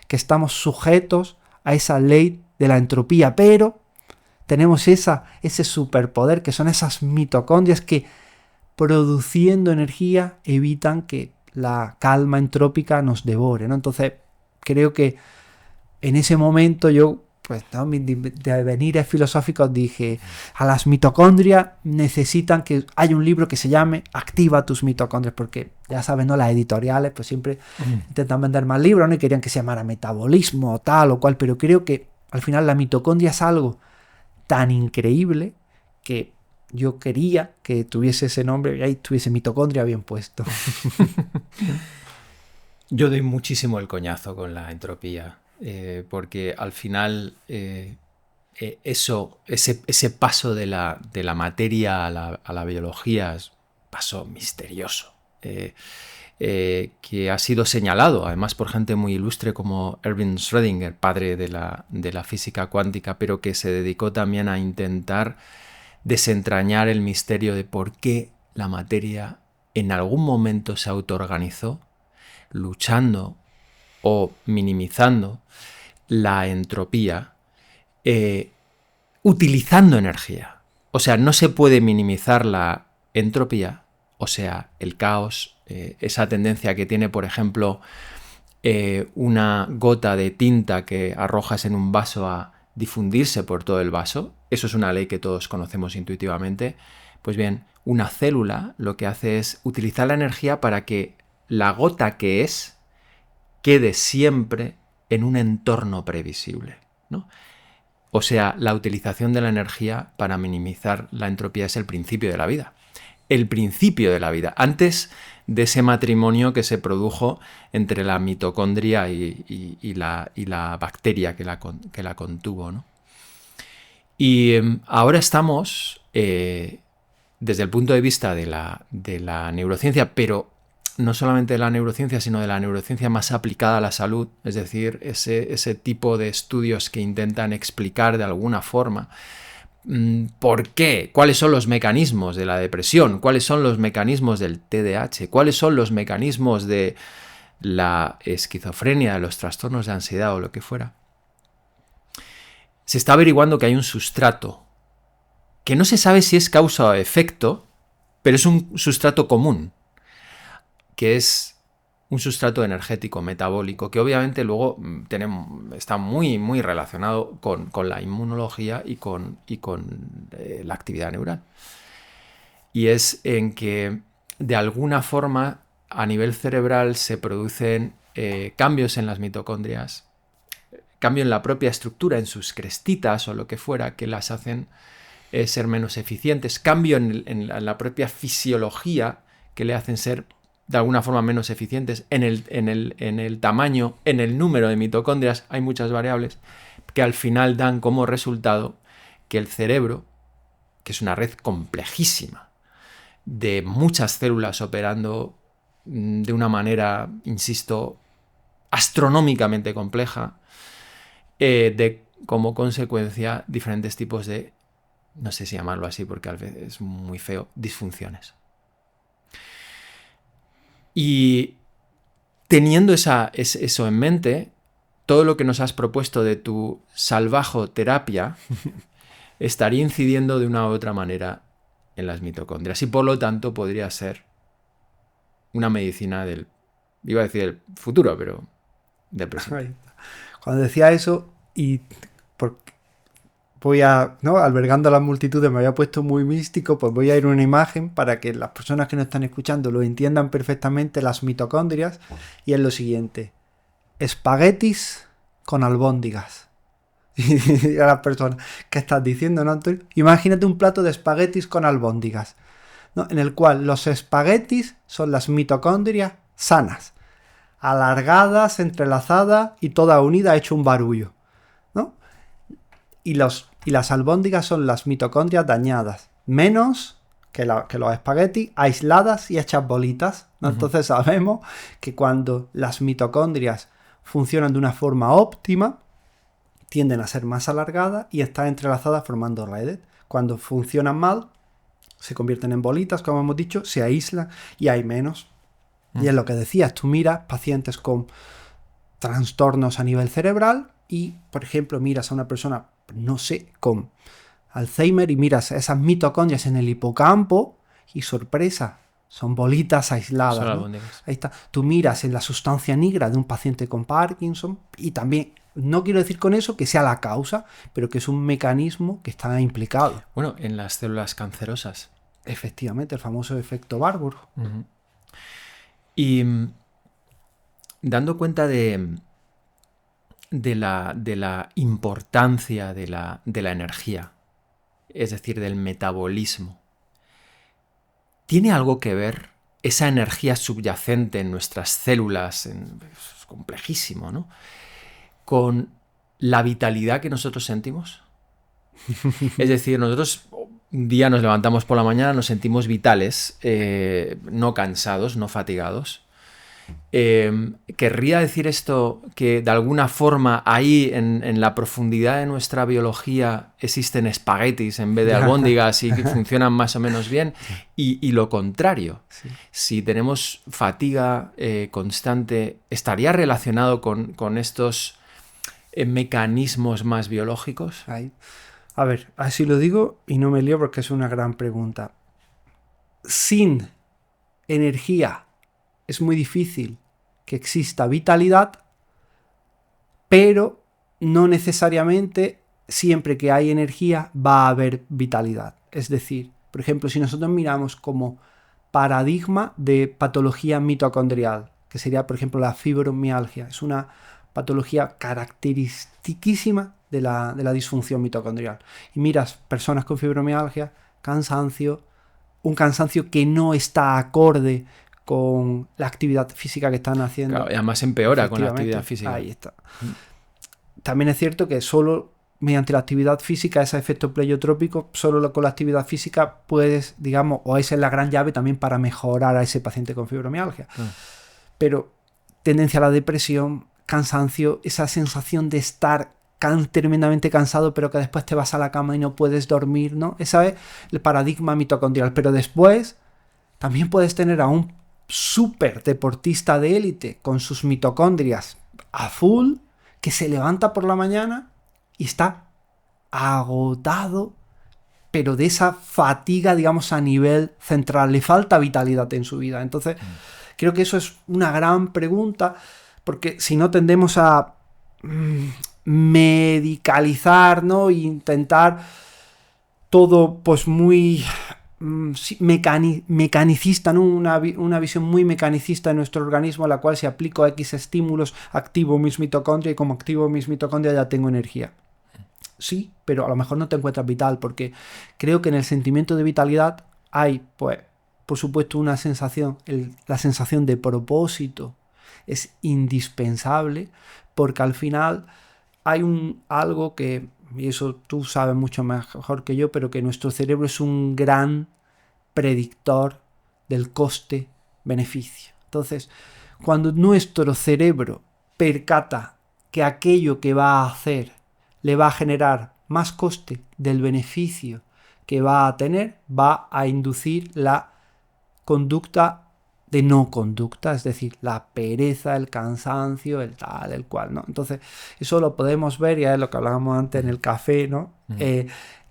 que estamos sujetos a esa ley de la entropía, pero tenemos ese superpoder que son esas mitocondrias que produciendo energía evitan que la calma entrópica nos devore, ¿no? Entonces creo que en ese momento yo, pues, ¿no?, mis devenires filosóficos, dije, a las mitocondrias necesitan que haya un libro que se llame Activa tus mitocondrias, porque ya sabes, ¿no?, las editoriales pues siempre intentan vender más libros, ¿no?, y querían que se llamara metabolismo o tal o cual, pero creo que al final la mitocondria es algo tan increíble que yo quería que tuviese ese nombre y ahí tuviese mitocondria bien puesto. Yo doy muchísimo el coñazo con la entropía, porque al final ese paso de la materia a la biología es un paso misterioso, que ha sido señalado además por gente muy ilustre como Erwin Schrödinger, padre de la física cuántica, pero que se dedicó también a intentar desentrañar el misterio de por qué la materia en algún momento se autoorganizó, luchando o minimizando la entropía, utilizando energía. O sea, no se puede minimizar la entropía, o sea, el caos, esa tendencia que tiene, por ejemplo, una gota de tinta que arrojas en un vaso a difundirse por todo el vaso. Eso es una ley que todos conocemos intuitivamente. Pues bien, una célula lo que hace es utilizar la energía para que la gota que es quede siempre en un entorno previsible, ¿no? O sea, la utilización de la energía para minimizar la entropía es el principio de la vida. El principio de la vida, antes de ese matrimonio que se produjo entre la mitocondria y la bacteria que la contuvo, ¿no? Y ahora estamos, desde el punto de vista de la neurociencia, pero no solamente de la neurociencia, sino de la neurociencia más aplicada a la salud, es decir, ese tipo de estudios que intentan explicar de alguna forma por qué, cuáles son los mecanismos de la depresión, cuáles son los mecanismos del TDAH, cuáles son los mecanismos de la esquizofrenia, de los trastornos de ansiedad o lo que fuera. Se está averiguando que hay un sustrato que no se sabe si es causa o efecto, pero es un sustrato común, que es un sustrato energético, metabólico, que obviamente luego está muy, muy relacionado con la inmunología y con la actividad neural. Y es en que, de alguna forma, a nivel cerebral se producen cambios en las mitocondrias, cambio en la propia estructura, en sus crestitas o lo que fuera, que las hacen ser menos eficientes, cambio en la propia fisiología que le hacen ser de alguna forma menos eficientes, en el tamaño, en el número de mitocondrias. Hay muchas variables que al final dan como resultado que el cerebro, que es una red complejísima de muchas células operando de una manera, insisto, astronómicamente compleja, de como consecuencia diferentes tipos de, no sé si llamarlo así porque a veces es muy feo, disfunciones. Y teniendo eso en mente, todo lo que nos has propuesto de tu salvajoterapia estaría incidiendo de una u otra manera en las mitocondrias y por lo tanto podría ser una medicina iba a decir del futuro, pero del presente. Cuando decía eso, y ¿no?, albergando a las multitudes, me había puesto muy místico, pues voy a ir a una imagen para que las personas que nos están escuchando lo entiendan perfectamente, las mitocondrias, y es lo siguiente: espaguetis con albóndigas. Y a las personas, ¿qué estás diciendo, no, Antonio? Imagínate un plato de espaguetis con albóndigas, ¿no?, en el cual los espaguetis son las mitocondrias sanas, alargadas, entrelazadas y todas unidas, hecho un barullo, ¿no? Y las albóndigas son las mitocondrias dañadas, menos que los espaguetis, aisladas y hechas bolitas, ¿no? Entonces sabemos que cuando las mitocondrias funcionan de una forma óptima, tienden a ser más alargadas y están entrelazadas formando redes. Cuando funcionan mal, se convierten en bolitas, como hemos dicho, se aíslan y hay menos. Y es lo que decías, tú miras pacientes con trastornos a nivel cerebral y, por ejemplo, miras a una persona, no sé, con Alzheimer y miras esas mitocondrias en el hipocampo y, sorpresa, son bolitas aisladas, ¿no? Ahí está. Tú miras en la sustancia negra de un paciente con Parkinson y también No quiero decir con eso que sea la causa, pero que es un mecanismo que está implicado. Bueno, en las células cancerosas. Efectivamente, el famoso efecto Barbour. Uh-huh. Y dando cuenta de la importancia de la energía, es decir, del metabolismo, ¿tiene algo que ver esa energía subyacente en nuestras células? Es complejísimo, ¿no? Con la vitalidad que nosotros sentimos. Es decir, nosotros un día nos levantamos por la mañana, nos sentimos vitales, no cansados, no fatigados. ¿Querría decir esto que de alguna forma ahí en la profundidad de nuestra biología existen espaguetis en vez de albóndigas y que funcionan más o menos bien? Y lo contrario, sí. Si tenemos fatiga constante, ¿estaría relacionado con estos mecanismos más biológicos? Ahí. A ver, así lo digo y no me lío porque es una gran pregunta. Sin energía es muy difícil que exista vitalidad, pero no necesariamente siempre que hay energía va a haber vitalidad. Es decir, por ejemplo, si nosotros miramos como paradigma de patología mitocondrial, que sería, por ejemplo, la fibromialgia, es una patología característicísima de la disfunción mitocondrial. Y miras personas con fibromialgia, cansancio, un cansancio que no está acorde con la actividad física que están haciendo. Claro, y además empeora con la actividad física. Ahí está. También es cierto que solo mediante la actividad física, ese efecto pleiotrópico, solo con la actividad física puedes, digamos, o esa es la gran llave también para mejorar a ese paciente con fibromialgia. Pero tendencia a la depresión, cansancio, esa sensación de estar tremendamente cansado, pero que después te vas a la cama y no puedes dormir, ¿no? Ese es el paradigma mitocondrial. Pero después también puedes tener a un súper deportista de élite con sus mitocondrias a full, que se levanta por la mañana y está agotado, pero de esa fatiga, digamos, a nivel central. Le falta vitalidad en su vida. Entonces, creo que eso es una gran pregunta, porque si no tendemos a medicalizar, ¿no? E intentar todo pues muy mecanicista, ¿no? Una visión muy mecanicista de nuestro organismo, a la cual si aplico a X estímulos activo mis mitocondrias y como activo mis mitocondrias ya tengo energía. Sí, pero a lo mejor no te encuentras vital, porque creo que en el sentimiento de vitalidad hay, pues, por supuesto, una sensación, la sensación de propósito es indispensable, porque al final hay algo que, y eso tú sabes mucho mejor que yo, pero que nuestro cerebro es un gran predictor del coste-beneficio. Entonces, cuando nuestro cerebro percata que aquello que va a hacer le va a generar más coste del beneficio que va a tener, va a inducir la conducta de no conducta, es decir, la pereza, el cansancio, el tal, el cual, ¿no? Entonces, eso lo podemos ver, ya es lo que hablábamos antes en el café, ¿no?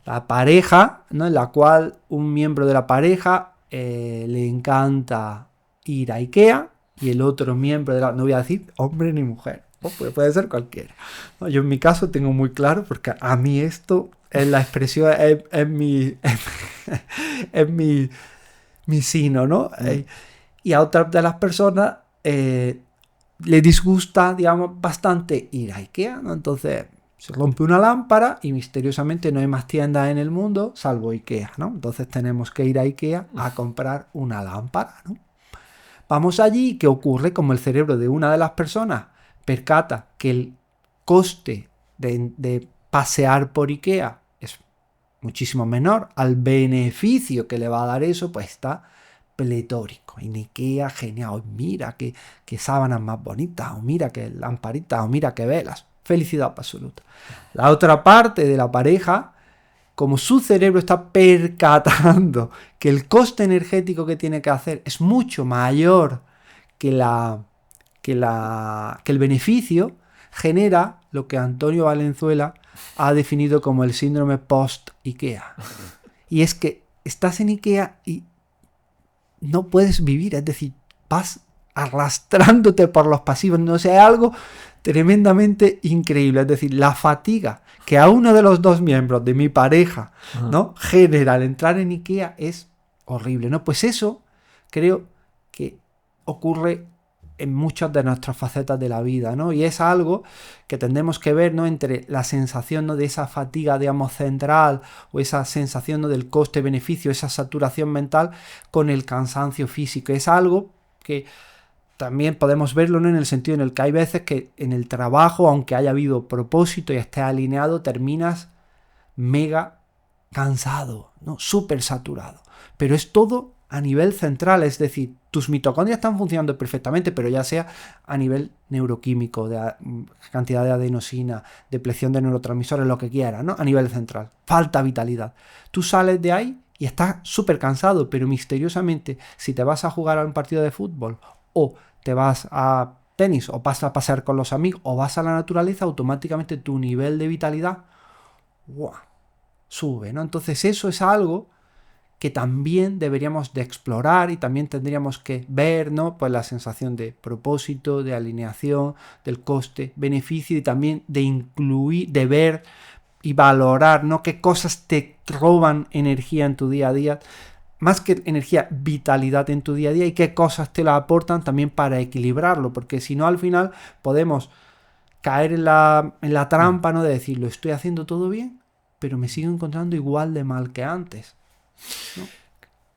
La pareja, ¿no? En la cual un miembro de la pareja le encanta ir a IKEA y el otro miembro de la... No voy a decir hombre ni mujer, puede ser cualquiera. ¿No? Yo en mi caso tengo muy claro, porque a mí esto es la expresión, es mi sino, ¿no? Y a otras de las personas le disgusta, digamos, bastante ir a IKEA, ¿no? Entonces se rompe una lámpara y misteriosamente no hay más tiendas en el mundo salvo IKEA, ¿no? Entonces tenemos que ir a IKEA a comprar una lámpara, ¿no? Vamos allí, ¿qué ocurre? Como el cerebro de una de las personas percata que el coste de pasear por IKEA es muchísimo menor al beneficio que le va a dar eso, pues está pletórico. En IKEA, genial, mira qué sábanas más bonitas, o mira qué lamparitas, o mira qué velas. Felicidad absoluta. La otra parte de la pareja, como su cerebro está percatando que el coste energético que tiene que hacer es mucho mayor que el beneficio, genera lo que Antonio Valenzuela ha definido como el síndrome post-IKEA. Y es que estás en IKEA y no puedes vivir, es decir, vas arrastrándote por los pasillos, no sé, algo tremendamente increíble. Es decir, la fatiga que a uno de los dos miembros de mi pareja, ¿no?, genera al entrar en IKEA es horrible, ¿no? Pues eso creo que ocurre en muchas de nuestras facetas de la vida, ¿no? Y es algo que tendremos que ver, ¿no?, entre la sensación, ¿no?, de esa fatiga, digamos, central, o esa sensación, ¿no?, del coste-beneficio, esa saturación mental, con el cansancio físico. Es algo que también podemos verlo, ¿no?, en el sentido en el que hay veces que en el trabajo, aunque haya habido propósito y estés alineado, terminas mega cansado, ¿no?, súper saturado. Pero es todo a nivel central, es decir, tus mitocondrias están funcionando perfectamente, pero ya sea a nivel neuroquímico, de cantidad de adenosina, depleción de neurotransmisores, lo que quieras, ¿no?, a nivel central. Falta vitalidad. Tú sales de ahí y estás súper cansado, pero misteriosamente, si te vas a jugar a un partido de fútbol, o te vas a tenis, o vas a pasear con los amigos, o vas a la naturaleza, automáticamente tu nivel de vitalidad sube, ¿no? Entonces eso es algo que también deberíamos de explorar, y también tendríamos que ver, ¿no?, pues la sensación de propósito, de alineación, del coste, beneficio, y también de incluir, de ver y valorar, ¿no?, qué cosas te roban energía en tu día a día, más que energía, vitalidad en tu día a día, y qué cosas te la aportan también para equilibrarlo, porque si no, al final podemos caer en la trampa, ¿no?, de decir, lo estoy haciendo todo bien, pero me sigo encontrando igual de mal que antes, ¿no?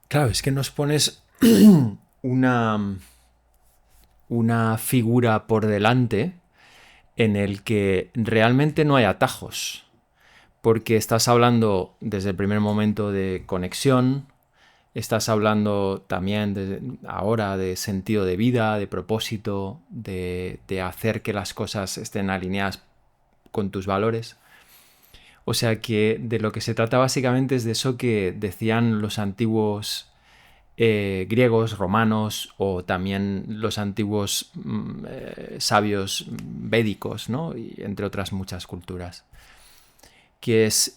Claro, es que nos pones una figura por delante en el que realmente no hay atajos, porque estás hablando desde el primer momento de conexión, estás hablando también ahora de sentido de vida, de propósito, de hacer que las cosas estén alineadas con tus valores. O sea que de lo que se trata básicamente es de eso que decían los antiguos griegos, romanos, o también los antiguos sabios védicos, ¿no?, y entre otras muchas culturas, que es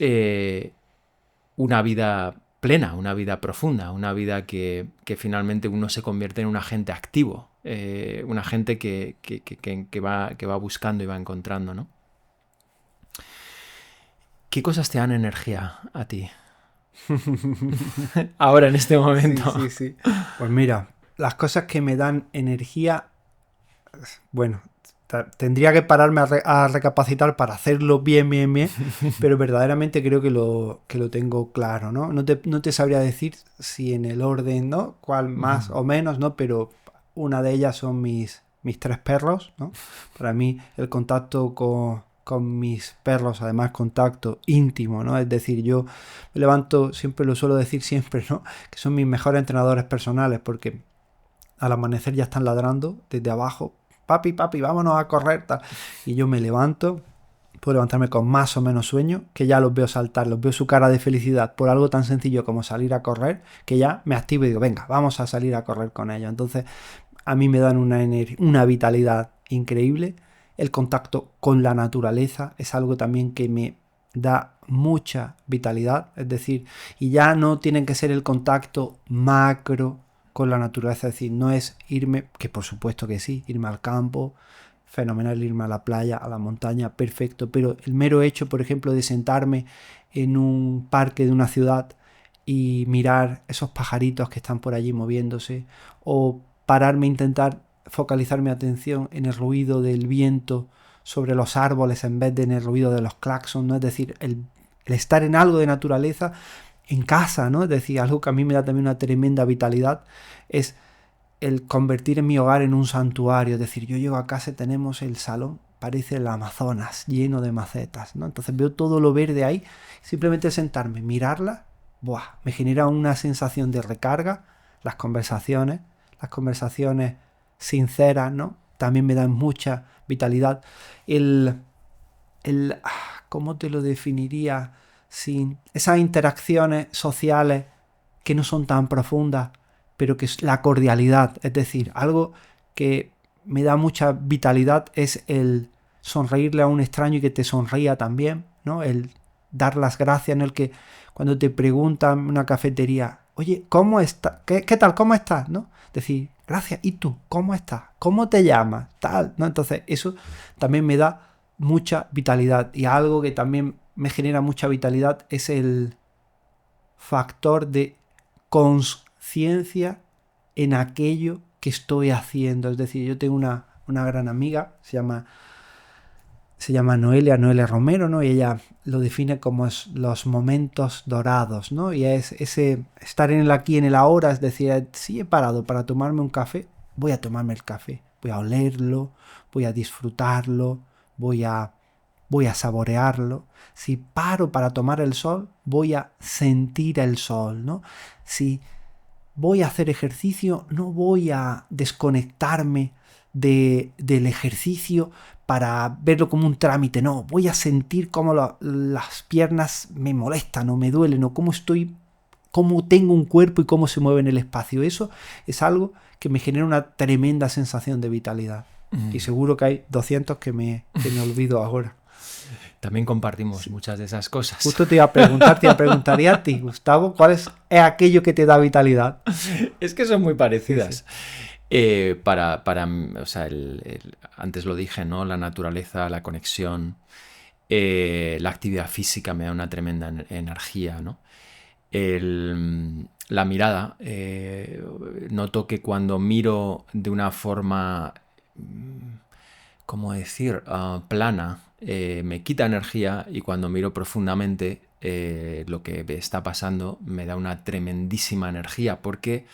una vida plena, una vida profunda, una vida que finalmente uno se convierte en un agente activo, un agente que va buscando y va encontrando, ¿no? ¿Qué cosas te dan energía a ti? Ahora, en este momento. Sí. Pues mira, las cosas que me dan energía, bueno, tendría que pararme a recapacitar para hacerlo bien, pero verdaderamente creo que lo tengo claro, ¿no? No te sabría decir si en el orden, ¿no?, cuál más o menos, ¿no? Pero una de ellas son mis 3 perros, ¿no? Para mí el contacto con mis perros, además contacto íntimo, ¿no? Es decir, yo me levanto, siempre lo suelo decir siempre, ¿no?, que son mis mejores entrenadores personales, porque al amanecer ya están ladrando desde abajo, papi, vámonos a correr, tal. Y yo me levanto, puedo levantarme con más o menos sueño, que ya los veo saltar, los veo su cara de felicidad por algo tan sencillo como salir a correr, que ya me activo y digo, venga, vamos a salir a correr con ellos. Entonces, a mí me dan una vitalidad increíble. El contacto con la naturaleza es algo también que me da mucha vitalidad, es decir, y ya no tienen que ser el contacto macro con la naturaleza, es decir, no es irme, que por supuesto que sí, irme al campo, fenomenal, irme a la playa, a la montaña, perfecto, pero el mero hecho, por ejemplo, de sentarme en un parque de una ciudad y mirar esos pajaritos que están por allí moviéndose, o pararme e intentar focalizar mi atención en el ruido del viento sobre los árboles en vez de en el ruido de los claxons, ¿no? Es decir, el estar en algo de naturaleza en casa, ¿no? Es decir, algo que a mí me da también una tremenda vitalidad es el convertir en mi hogar en un santuario. Es decir, yo llego a casa y tenemos el salón, parece el Amazonas, lleno de macetas, ¿no? Entonces veo todo lo verde ahí, simplemente sentarme, mirarla, ¡buah!, me genera una sensación de recarga. Las conversaciones sinceras, ¿no?, también me dan mucha vitalidad. ¿Cómo te lo definiría? Sin esas interacciones sociales que no son tan profundas, pero que es la cordialidad, es decir, algo que me da mucha vitalidad es el sonreírle a un extraño y que te sonría también, ¿no? El dar las gracias, en el que cuando te preguntan en una cafetería, oye, ¿cómo estás? ¿Qué tal? ¿Cómo estás? ¿No? Decir, gracias. ¿Y tú? ¿Cómo estás? ¿Cómo te llamas? Tal, ¿no? Entonces, eso también me da mucha vitalidad. Y algo que también me genera mucha vitalidad es el factor de conciencia en aquello que estoy haciendo. Es decir, yo tengo una gran amiga, se llama Noelia Romero, ¿no? Y ella lo define como los momentos dorados, ¿no? Y es ese estar en el aquí, en el ahora, es decir, si he parado para tomarme un café, voy a tomarme el café, voy a olerlo, voy a disfrutarlo, voy a saborearlo. Si paro para tomar el sol, voy a sentir el sol, ¿no? Si voy a hacer ejercicio, no voy a desconectarme del ejercicio para verlo como un trámite, no, voy a sentir cómo las piernas me molestan o me duelen o cómo tengo un cuerpo y cómo se mueve en el espacio. Eso es algo que me genera una tremenda sensación de vitalidad. Y seguro que hay 200 que me olvido ahora. También compartimos muchas de esas cosas. Justo te preguntaría a ti, Gustavo, ¿cuál es aquello que te da vitalidad? Es que son muy parecidas. Sí. O sea, antes lo dije, ¿no? La naturaleza, la conexión, la actividad física me da una tremenda energía, ¿no? La mirada, noto que cuando miro de una forma, ¿cómo decir?, plana, me quita energía, y cuando miro profundamente lo que está pasando me da una tremendísima energía, porque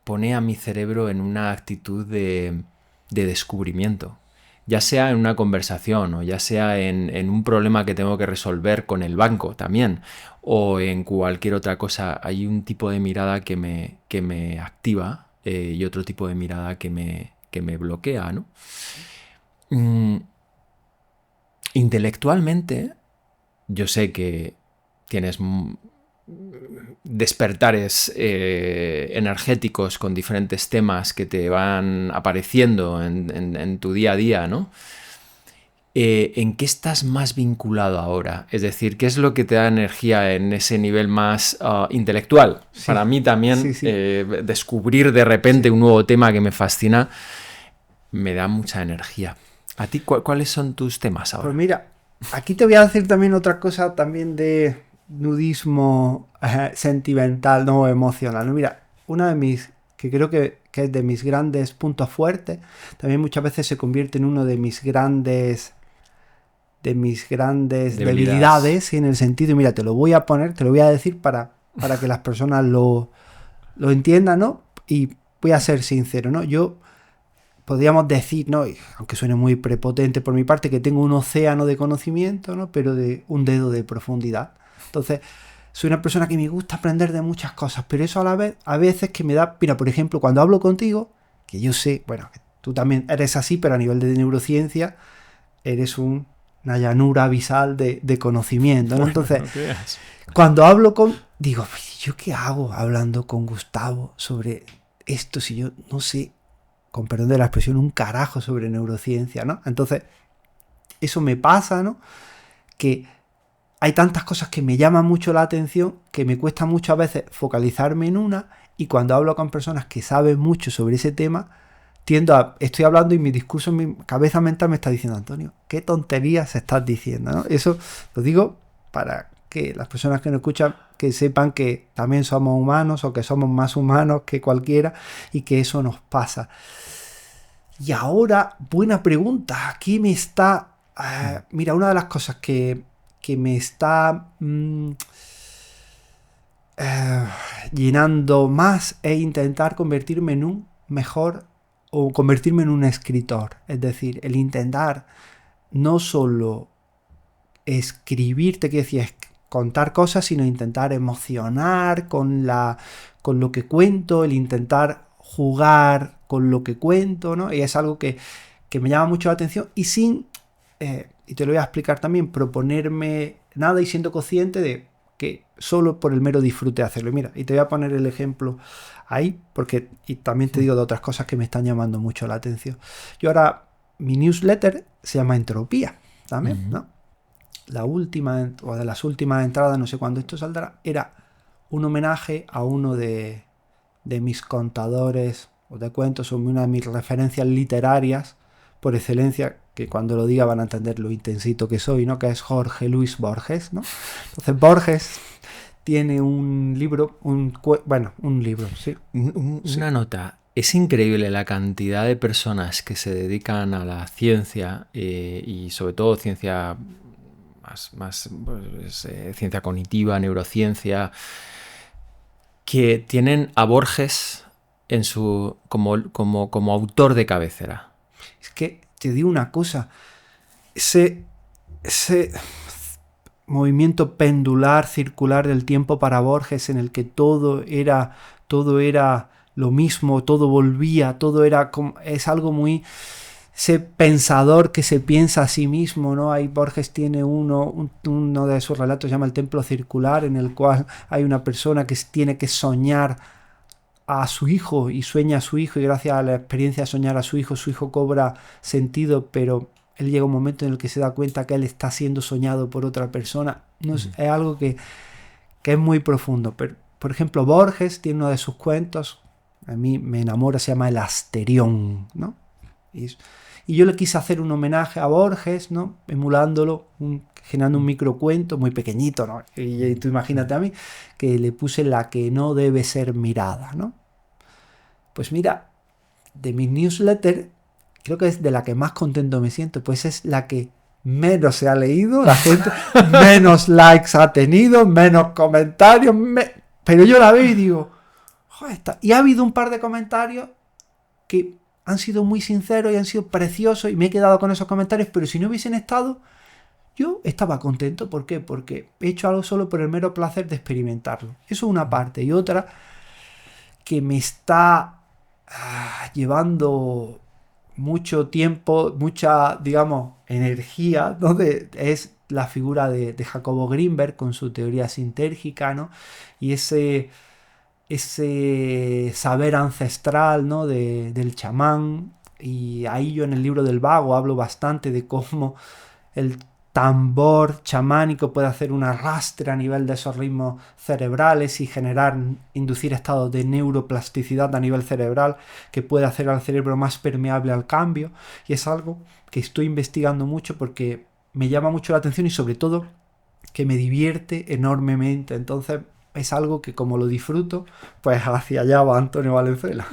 pone a mi cerebro en una actitud de descubrimiento, ya sea en una conversación o ya sea en un problema que tengo que resolver con el banco también, o en cualquier otra cosa. Hay un tipo de mirada que me activa y otro tipo de mirada que me bloquea, ¿no? Intelectualmente, yo sé que tienes despertares energéticos con diferentes temas que te van apareciendo en tu día a día, ¿no? ¿En qué estás más vinculado ahora? Es decir, ¿qué es lo que te da energía en ese nivel más intelectual? Sí. Para mí también, sí. Descubrir de repente un nuevo tema que me fascina me da mucha energía. ¿A ti cuáles son tus temas ahora? Pues mira, aquí te voy a decir también otra cosa también de nudismo sentimental, no emocional. Mira, una de mis, que creo que es de mis grandes puntos fuertes, también muchas veces se convierte en uno de mis grandes debilidades, en el sentido, y mira, te lo voy a decir para que las personas lo entiendan, ¿no? Y voy a ser sincero, ¿no? Yo podríamos decir, ¿no?, aunque suene muy prepotente por mi parte, que tengo un océano de conocimiento, ¿no?, pero de un dedo de profundidad. Entonces, soy una persona que me gusta aprender de muchas cosas, pero eso a la vez, a veces que me da, mira, por ejemplo, cuando hablo contigo, que yo sé, bueno, que tú también eres así, pero a nivel de neurociencia, eres una llanura abisal de conocimiento, ¿no? Bueno, entonces, no cuando hablo digo, ¿yo qué hago hablando con Gustavo sobre esto si yo no sé, con perdón de la expresión, un carajo sobre neurociencia, ¿no? Entonces, eso me pasa, ¿no? Que hay tantas cosas que me llaman mucho la atención que me cuesta mucho a veces focalizarme en una, y cuando hablo con personas que saben mucho sobre ese tema, estoy hablando y mi discurso en mi cabeza mental me está diciendo, Antonio, ¿qué tonterías estás diciendo?, ¿no? Eso lo digo para que las personas que nos escuchan que sepan que también somos humanos, o que somos más humanos que cualquiera, y que eso nos pasa. Y ahora, buena pregunta, aquí me está... mira, una de las cosas que me está llenando más es intentar convertirme en un mejor, o convertirme en un escritor. Es decir, el intentar no solo escribir, te quiero decir, contar cosas, sino intentar emocionar con lo que cuento, el intentar jugar con lo que cuento, ¿no? Y es algo que me llama mucho la atención, y sin, y te lo voy a explicar también, proponerme nada, y siendo consciente de que solo por el mero disfrute de hacerlo. Mira, y te voy a poner el ejemplo ahí, porque y también te digo de otras cosas que me están llamando mucho la atención. Yo ahora, mi newsletter se llama Entropía, también, ¿no? La última, o de las últimas entradas, no sé cuándo esto saldrá, era un homenaje a uno de mis contadores o de cuentos, son una de mis referencias literarias por excelencia, que cuando lo diga van a entender lo intensito que soy, ¿no? Que es Jorge Luis Borges, ¿no? Entonces Borges tiene un libro, un libro, sí. Una nota. Es increíble la cantidad de personas que se dedican a la ciencia y sobre todo ciencia más pues, ciencia cognitiva, neurociencia, que tienen a Borges en su como autor de cabecera. Es que te digo una cosa, ese movimiento pendular, circular del tiempo para Borges, en el que todo era lo mismo, todo volvía, todo era como, es algo muy, ese pensador que se piensa a sí mismo, ¿no? Ahí Borges tiene uno de sus relatos, se llama El Templo Circular, en el cual hay una persona que tiene que soñar a su hijo y sueña a su hijo, y gracias a la experiencia de soñar a su hijo cobra sentido, pero él llega a un momento en el que se da cuenta que él está siendo soñado por otra persona. No es algo que es muy profundo. Pero, por ejemplo, Borges tiene uno de sus cuentos, a mí me enamora, se llama El Asterión, ¿no? Y yo le quise hacer un homenaje a Borges, ¿no? Emulándolo, generando un microcuento muy pequeñito, ¿no? Y tú imagínate a mí, que le puse La que no debe ser mirada, ¿no? Pues mira, de mis newsletters, creo que es de la que más contento me siento, pues es la que menos se ha leído, la gente menos likes ha tenido, menos comentarios, pero yo la veo y digo, joder, y ha habido un par de comentarios que han sido muy sinceros y han sido preciosos y me he quedado con esos comentarios, pero si no hubiesen estado, yo estaba contento. ¿Por qué? Porque he hecho algo solo por el mero placer de experimentarlo. Eso es una parte. Y otra que me está llevando mucho tiempo, mucha, digamos, energía, ¿no? Es la figura de Jacobo Grinberg con su teoría sintérgica, ¿no? Y ese saber ancestral, ¿no? del chamán. Y ahí yo en el libro del vago hablo bastante de cómo el tambor chamánico puede hacer un arrastre a nivel de esos ritmos cerebrales y inducir estados de neuroplasticidad a nivel cerebral que puede hacer al cerebro más permeable al cambio. Y es algo que estoy investigando mucho porque me llama mucho la atención y sobre todo que me divierte enormemente. Entonces es algo que como lo disfruto, pues hacia allá va Antonio Valenzuela.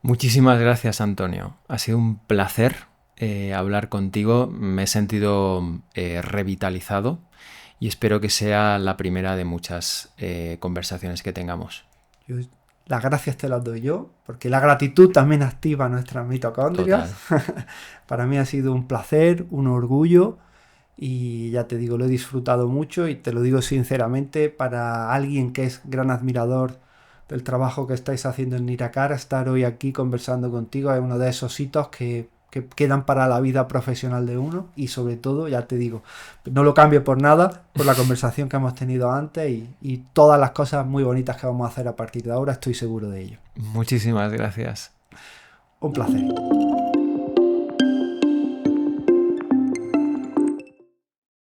Muchísimas gracias, Antonio. Ha sido un placer hablar contigo. Me he sentido revitalizado y espero que sea la primera de muchas conversaciones que tengamos. Las gracias te las doy yo, porque la gratitud también activa nuestras mitocondrias. Para mí ha sido un placer, un orgullo. Y ya te digo, lo he disfrutado mucho y te lo digo sinceramente, para alguien que es gran admirador del trabajo que estáis haciendo en Niracara, estar hoy aquí conversando contigo es uno de esos hitos que quedan para la vida profesional de uno. Y sobre todo, ya te digo, no lo cambio por nada, por la conversación que hemos tenido antes y todas las cosas muy bonitas que vamos a hacer a partir de ahora, estoy seguro de ello. Muchísimas gracias. Un placer.